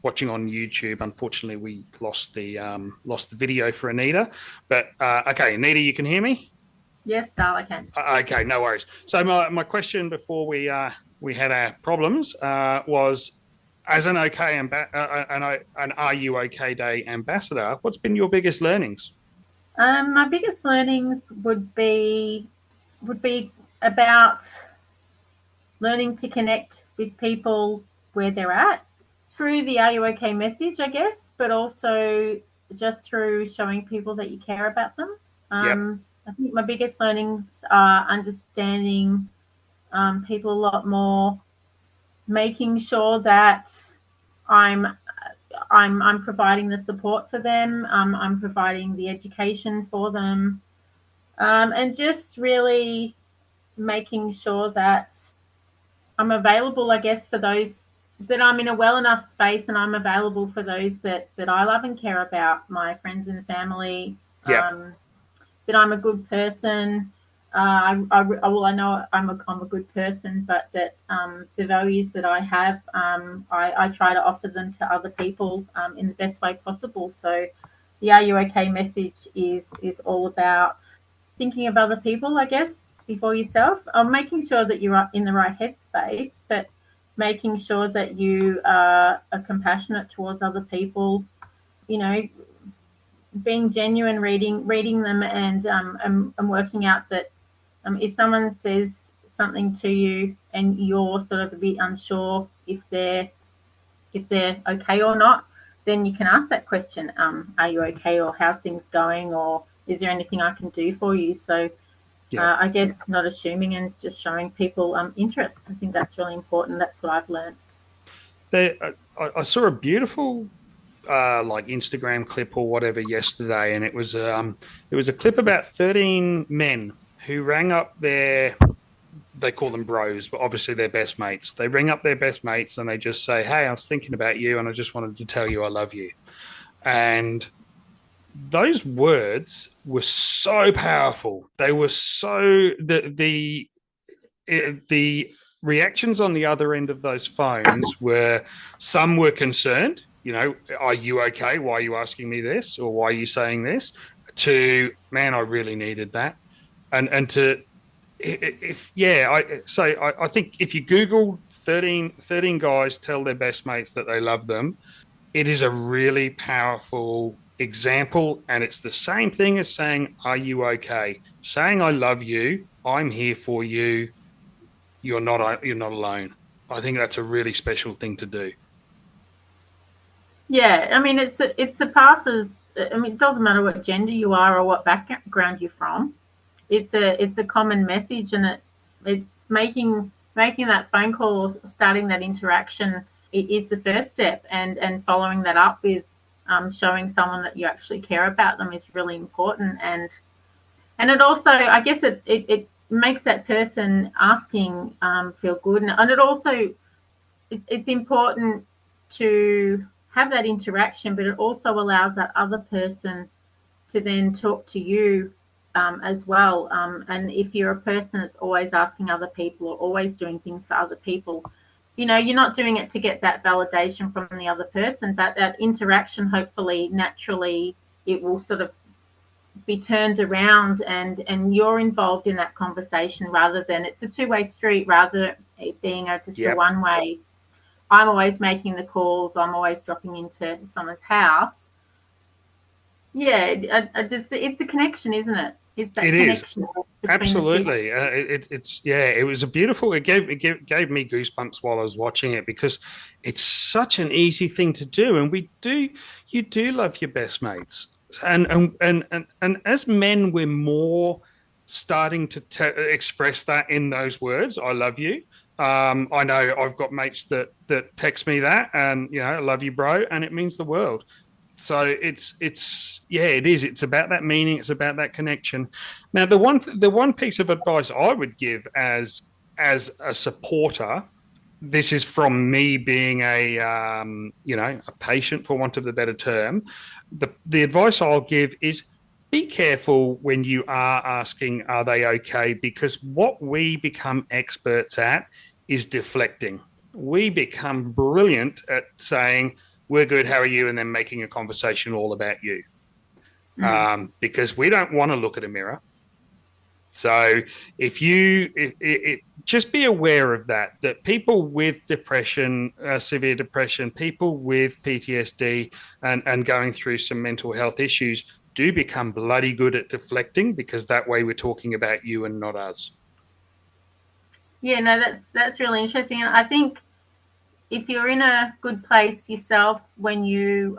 watching on YouTube. Unfortunately, we lost the video for Anita. But okay, Anita, you can hear me? Yes, Darl, I can. Okay, no worries. So my question before we had our problems was, as an an RUOK Day ambassador, what's been your biggest learnings? My biggest learnings would be about learning to connect with people where they're at through the Are You OK message, I guess, but also just through showing people that you care about them. Yep. I think my biggest learnings are understanding people a lot more, making sure that I'm providing the support for them, I'm providing the education for them, and just really making sure that I'm available, I guess, for those that I'm in a well enough space, and I'm available for those that I love and care about, my friends and family. Yep. That I'm a good person. I know I'm a good person, but that the values that I have, I try to offer them to other people in the best way possible. So the Are You OK message is all about thinking of other people, I guess, before yourself. Making sure that you're in the right headspace, but making sure that you are compassionate towards other people. Being genuine, reading them, and working out that if someone says something to you and you're sort of a bit unsure if they're okay or not, then you can ask that question, are you okay, or how's things going, or is there anything I can do for you? So I guess not assuming and just showing people interest. I think that's really important. That's what I've learned. I saw a beautiful like Instagram clip or whatever yesterday, and it was a clip about 13 men who rang up they call them bros, but obviously they're best mates. They ring up their best mates and they just say, "Hey, I was thinking about you, and I just wanted to tell you I love you." And those words were so powerful. They were so the reactions on the other end of those phones were, some were concerned, are you okay? Why are you asking me this? Or why are you saying this? To, man, I really needed that. And to, I think if you Google 13 guys tell their best mates that they love them, it is a really powerful example. And it's the same thing as saying, are you okay? Saying, I love you, I'm here for you, you're not alone. I think that's a really special thing to do. Yeah, I mean, it surpasses. I mean, it doesn't matter what gender you are or what background you're from. It's a common message, and it's making that phone call or starting that interaction. It is the first step, and following that up with showing someone that you actually care about them is really important. And it also, I guess, it makes that person asking feel good, and it also it's important to have that interaction, but it also allows that other person to then talk to you as well. And if you're a person that's always asking other people or always doing things for other people, you're not doing it to get that validation from the other person, but that interaction hopefully naturally it will sort of be turned around, and you're involved in that conversation, rather than it's a two-way street, rather than it being just a one-way. I'm always making the calls. I'm always dropping into someone's house. Yeah, it's a connection, isn't it? It's that connection between absolutely. It was a beautiful. It gave me goosebumps while I was watching it, because it's such an easy thing to do, and you do love your best mates, and as men, we're more starting to express that in those words. I love you. I know I've got mates that text me that, and I love you, bro, and it means the world. So it is. It's about that meaning. It's about that connection. Now, the one piece of advice I would give as a supporter, this is from me being a patient, for want of the better term. The advice I'll give is, be careful when you are asking, are they okay? Because what we become experts at is deflecting. We become brilliant at saying, we're good, how are you? And then making a conversation all about you. Because we don't want to look at a mirror. So just be aware of that people with depression, severe depression, people with PTSD and going through some mental health issues do become bloody good at deflecting, because that way we're talking about you and not us. Yeah, no, that's really interesting. And I think if you're in a good place yourself, when you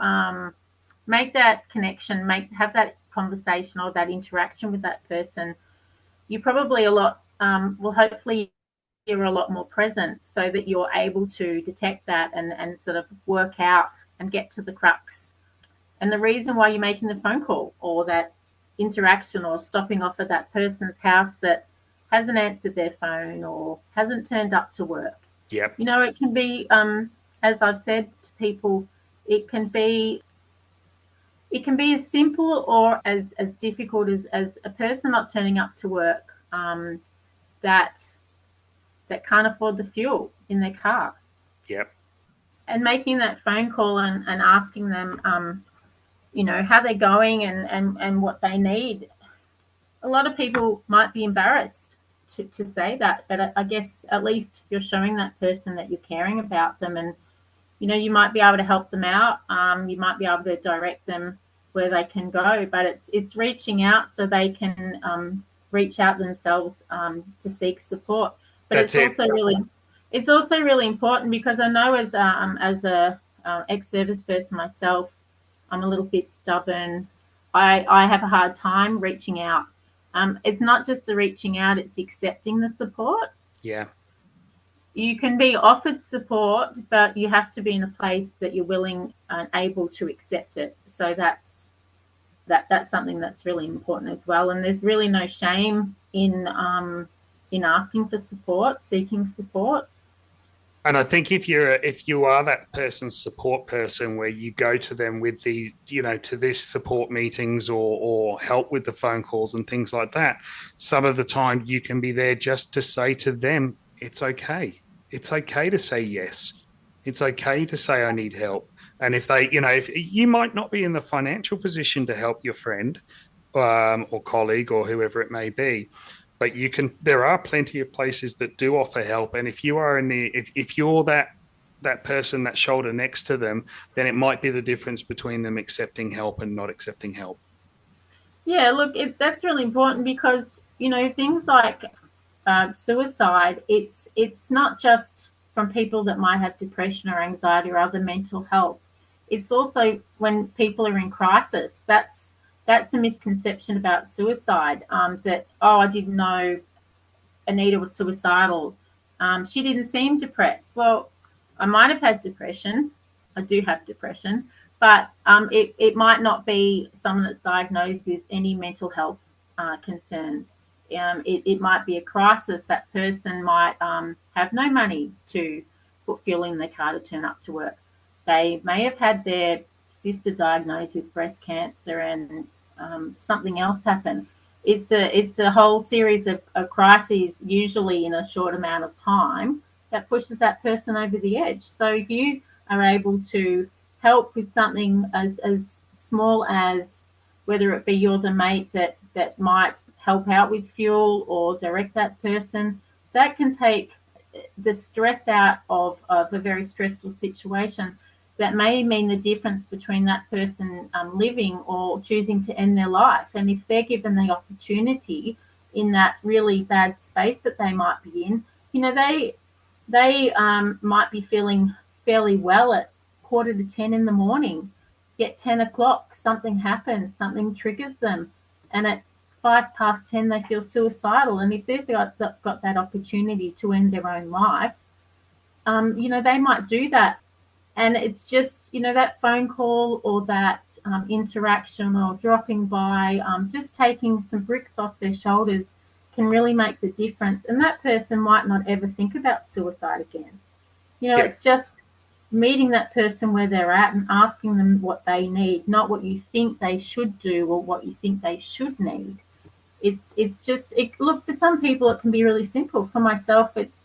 make that connection, have that conversation or that interaction with that person, you probably hopefully you're a lot more present, so that you're able to detect that and sort of work out and get to the crux. And the reason why you're making the phone call, or that interaction, or stopping off at that person's house that hasn't answered their phone or hasn't turned up to work. Yep. It can be, as I've said to people, it can be as simple or as difficult as a person not turning up to work, that can't afford the fuel in their car. Yep. And making that phone call and asking them, how they're going and what they need. A lot of people might be embarrassed to say that, but I guess at least you're showing that person that you're caring about them, and you might be able to help them out. You might be able to direct them where they can go, but it's reaching out so they can reach out themselves to seek support. But it's also really important, because I know as a ex-service person myself, I'm a little bit stubborn. I have a hard time reaching out. It's not just the reaching out, it's accepting the support. Yeah. You can be offered support, but you have to be in a place that you're willing and able to accept it. So that's something that's really important as well. And there's really no shame in asking for support, seeking support. And I think if you are that person's support person, where you go to them with to this support meetings or help with the phone calls and things like that, some of the time you can be there just to say to them, it's okay. It's okay to say yes. It's okay to say I need help. And if they, if you might not be in the financial position to help your friend or colleague or whoever it may be, but there are plenty of places that do offer help. And if you are if you're that person, that shoulder next to them, then it might be the difference between them accepting help and not accepting help. Yeah, look, that's really important, because, things like suicide, it's not just from people that might have depression or anxiety or other mental health. It's also when people are in crisis. That's a misconception about suicide, that, I didn't know Anita was suicidal. She didn't seem depressed. Well, I might have had depression. I do have depression, but it might not be someone that's diagnosed with any mental health concerns. It might be a crisis. That person might have no money to put fuel in their car to turn up to work. They may have had their sister diagnosed with breast cancer, and something else happened. It's a whole series of crises, usually in a short amount of time, that pushes that person over the edge. So you are able to help with something as small as whether it be you're the mate that might help out with fuel or direct that person. That can take the stress out of a very stressful situation that may mean the difference between that person living or choosing to end their life. And if they're given the opportunity in that really bad space that they might be in, they might be feeling fairly well at 9:45 in the morning. Yet 10 o'clock, something happens, something triggers them, and at 10:05 they feel suicidal. And if they've got that opportunity to end their own life, they might do that. And it's just, that phone call or that interaction or dropping by, just taking some bricks off their shoulders can really make the difference. And that person might not ever think about suicide again. It's just meeting that person where they're at and asking them what they need, not what you think they should do or what you think they should need. It's just, look, for some people it can be really simple. For myself, it's,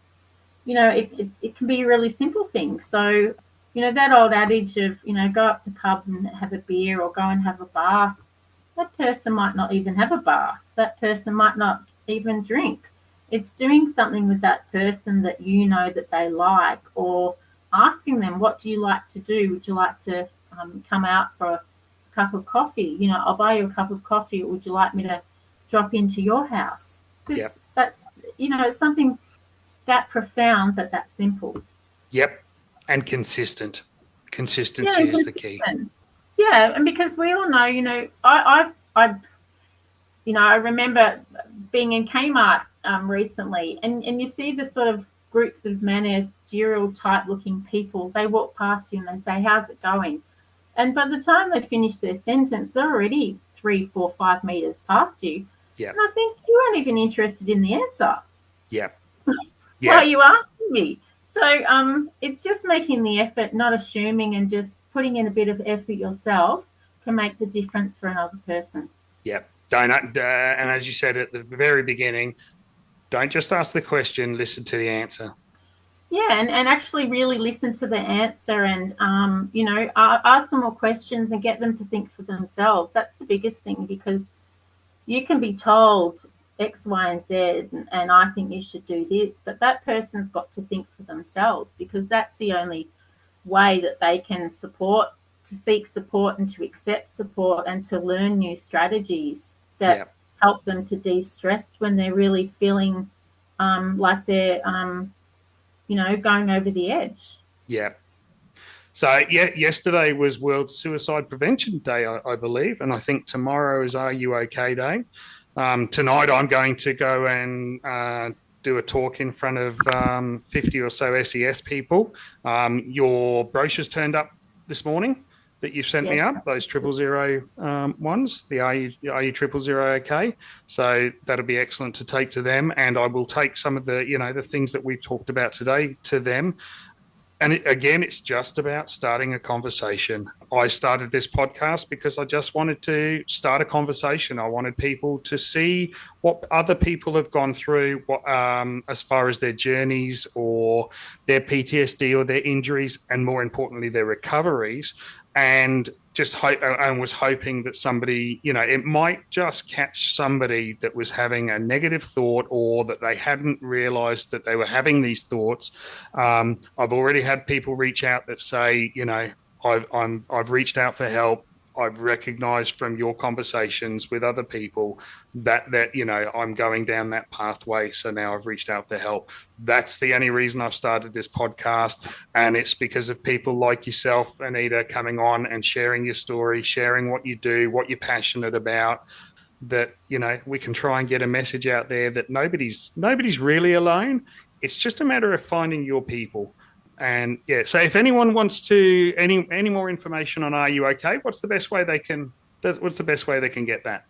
it can be a really simple thing. So, that old adage of, go up the pub and have a beer or go and have a bath, that person might not even have a bath. That person might not even drink. It's doing something with that person that that they like, or asking them, what do you like to do? Would you like to come out for a cup of coffee? I'll buy you a cup of coffee. Or would you like me to drop into your house? Yep. That, it's something that profound, that simple. Yep. And consistent. Consistency is the key. Yeah, and because we all know, I remember being in Kmart recently, and you see the sort of groups of managerial type looking people. They walk past you and they say, how's it going? And by the time they finish their sentence, they're already 3, 4, 5 meters past you. Yeah. And I think you aren't even interested in the answer. Yeah. Why are you asking me? So it's just making the effort, not assuming, and just putting in a bit of effort yourself can make the difference for another person. Yeah. And as you said at the very beginning, don't just ask the question, listen to the answer. Yeah, and actually really listen to the answer and, ask them more questions and get them to think for themselves. That's the biggest thing, because you can be told X, Y, and Z, and I think you should do this, but that person's got to think for themselves, because that's the only way that they can seek support and to accept support and to learn new strategies that help them to de-stress when they're really feeling like they're, going over the edge. Yeah. So, yesterday was World Suicide Prevention Day, I believe, and I think tomorrow is RUOK Day. Tonight I'm going to go and do a talk in front of 50 or so SES people. Your brochures turned up this morning that you sent me up, those 000 ones, the Are You 000 OK? So that'll be excellent to take to them. And I will take some of the, the things that we've talked about today to them. And again, it's just about starting a conversation. I started this podcast because I just wanted to start a conversation. I wanted people to see what other people have gone through, as far as their journeys or their PTSD or their injuries, and more importantly, their recoveries. And was hoping that somebody, it might just catch somebody that was having a negative thought, or that they hadn't realized that they were having these thoughts. I've already had people reach out that say, I've reached out for help. I've recognized from your conversations with other people that I'm going down that pathway. So now I've reached out for help. That's the only reason I've started this podcast. And it's because of people like yourself, Anita, coming on and sharing your story, sharing what you do, what you're passionate about, that, we can try and get a message out there that nobody's really alone. It's just a matter of finding your people. And so if anyone wants to any more information on Are You OK, what's the best way they can get that?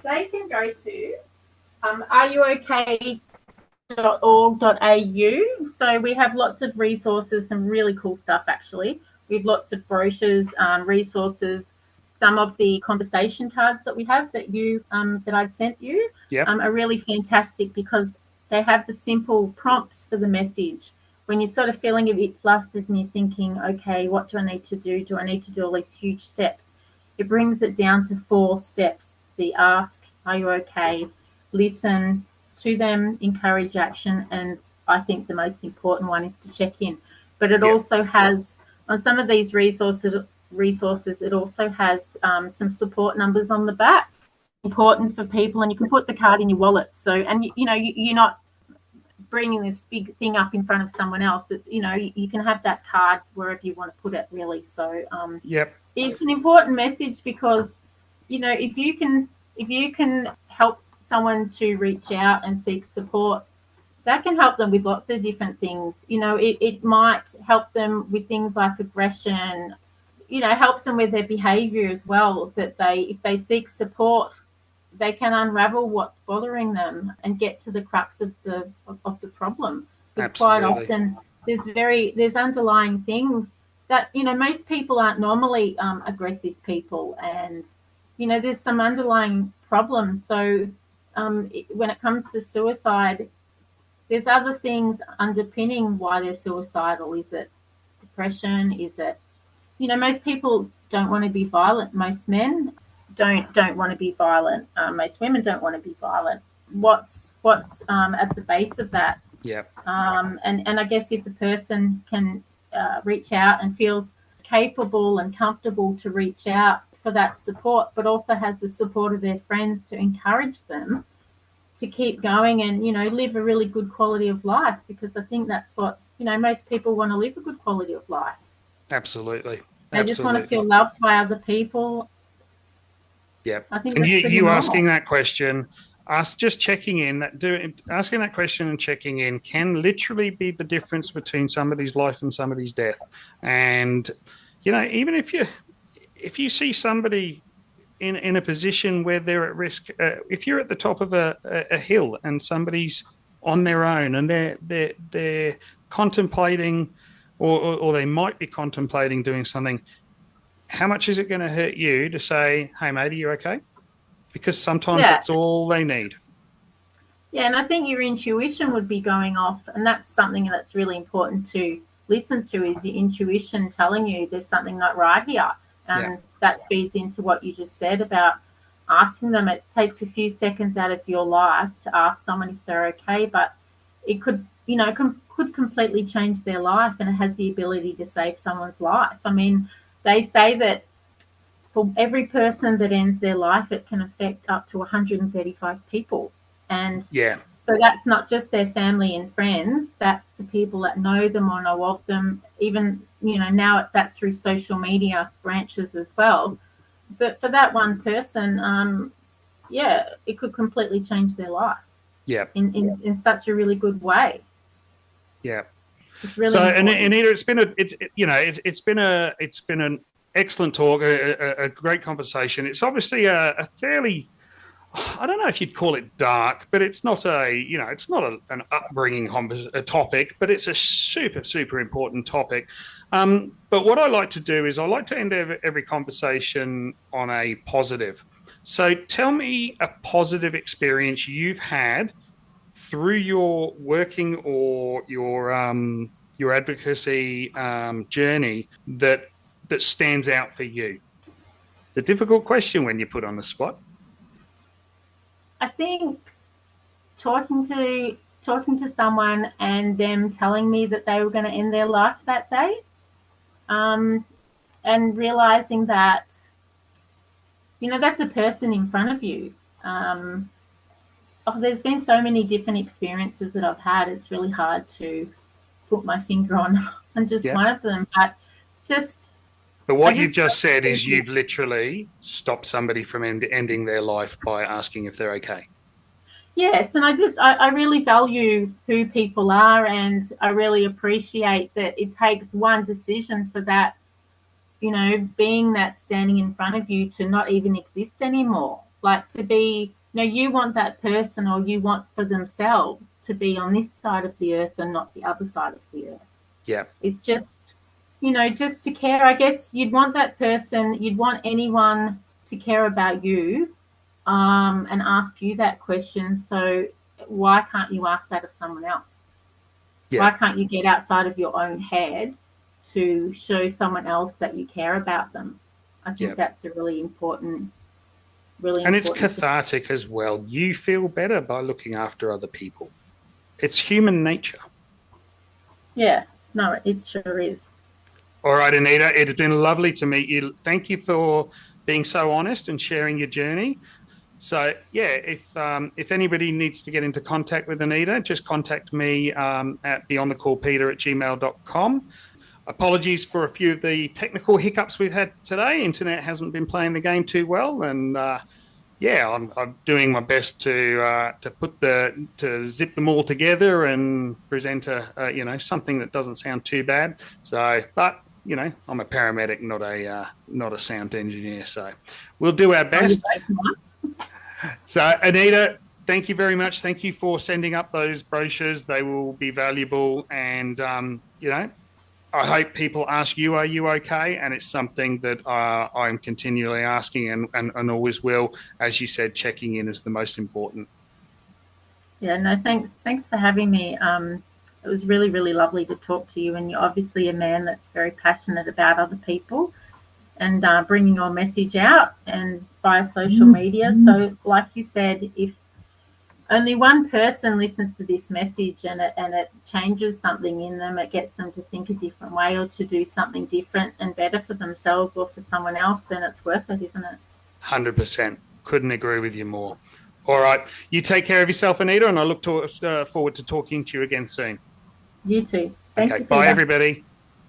They can go to ruok.org.au. So we have lots of resources, some really cool stuff actually. We have lots of brochures, resources. Some of the conversation cards that we have that I'd sent you are really fantastic, because they have the simple prompts for the message. When you're sort of feeling a bit flustered and you're thinking, okay, what do I need to do? Do I need to do all these huge steps? it brings it down to 4 steps: the ask, are you okay, listen to them, encourage action, and I think the most important one is to check in. But it also has, on some of these resources, it also has some support numbers on the back. Important for people, and you can put the card in your wallet. So, and you're not bringing this big thing up in front of someone else. You can have that card wherever you want to put it, really. So, it's an important message because, if you can help someone to reach out and seek support, that can help them with lots of different things. It might help them with things like aggression. Helps them with their behaviour as well. That if they seek support, they can unravel what's bothering them and get to the crux of the problem. Because quite often there's underlying things that most people aren't normally aggressive people, and there's some underlying problems. So when it comes to suicide, there's other things underpinning why they're suicidal. Is it depression? Is it most people don't want to be violent. Most men don't want to be violent. Most women don't want to be violent. What's at the base of that? Yeah. And I guess if the person can reach out and feels capable and comfortable to reach out for that support, but also has the support of their friends to encourage them to keep going and live a really good quality of life, because I think that's what most people want to live, a good quality of life. Absolutely. They just want to feel loved by other people. Yeah. I think and that's you normal. asking that question, just checking in, asking that question and checking in can literally be the difference between somebody's life and somebody's death. And, even if you see somebody in a position where they're at risk, if you're at the top of a hill and somebody's on their own and they're contemplating or they might be contemplating doing something, how much is it going to hurt you to say, hey, mate, are you okay? Because sometimes that's all they need. Yeah, and I think your intuition would be going off, and that's something that's really important to listen to, is your intuition telling you there's something not right here. And that feeds into what you just said about asking them. It takes a few seconds out of your life to ask someone if they're okay, but it could, could completely change their life, and it has the ability to save someone's life. I mean, they say that for every person that ends their life, it can affect up to 135 people. And so that's not just their family and friends, that's the people that know them or know of them. Even, now that's through social media branches as well. But for that one person, it could completely change their life. Yeah. In such a really good way. Yeah. It's really so, important. Anita, it's been an excellent talk, a great conversation. It's obviously a fairly, I don't know if you'd call it dark, but it's not an upbringing topic, but it's a super, super important topic. But what I like to do is I like to end every conversation on a positive. So tell me a positive experience you've had through your working or your advocacy journey that stands out for you. It's a difficult question when you're put on the spot. I think talking to someone and them telling me that they were going to end their life that day, and realizing that, that's a person in front of you. There's been so many different experiences that I've had. It's really hard to put my finger on just one of them, but what you've just said is you've literally stopped somebody from ending their life by asking if they're okay. Yes, and I really value who people are, and I really appreciate that it takes one decision for that, being that standing in front of you to not even exist anymore. Like to be, you want that person, or you want for themselves to be on this side of the earth and not the other side of the earth. Yeah. It's just, just to care. I guess you'd want that person, you'd want anyone to care about you, and ask you that question. So why can't you ask that of someone else? Yeah. Why can't you get outside of your own head to show someone else that you care about them? I think that's a really important, and it's cathartic as well. You feel better by looking after other people. It's human nature. Yeah, no, it sure is. All right, Anita, it has been lovely to meet you. Thank you for being so honest and sharing your journey. So, yeah, if anybody needs to get into contact with Anita, just contact me at beyondthecallpeter@gmail.com. Apologies for a few of the technical hiccups we've had today. Internet hasn't been playing the game too well, and I'm doing my best to zip them all together and present something that doesn't sound too bad. So, but I'm a paramedic, not a sound engineer. So we'll do our best. So, Anita, thank you very much. Thank you for sending up those brochures. They will be valuable, and I hope people ask you, "Are you okay?" And it's something that I'm continually asking, and always will. As you said, checking in is the most important. Yeah, no, thanks for having me. It was really, really lovely to talk to you, and you're obviously a man that's very passionate about other people and bringing your message out and via social media. So, like you said, if only one person listens to this message and it changes something in them, it gets them to think a different way or to do something different and better for themselves or for someone else, then it's worth it, isn't it? 100%. Couldn't agree with you more. All right. You take care of yourself, Anita, and I look forward to talking to you again soon. You too. Thank you, Peter. Bye, everybody.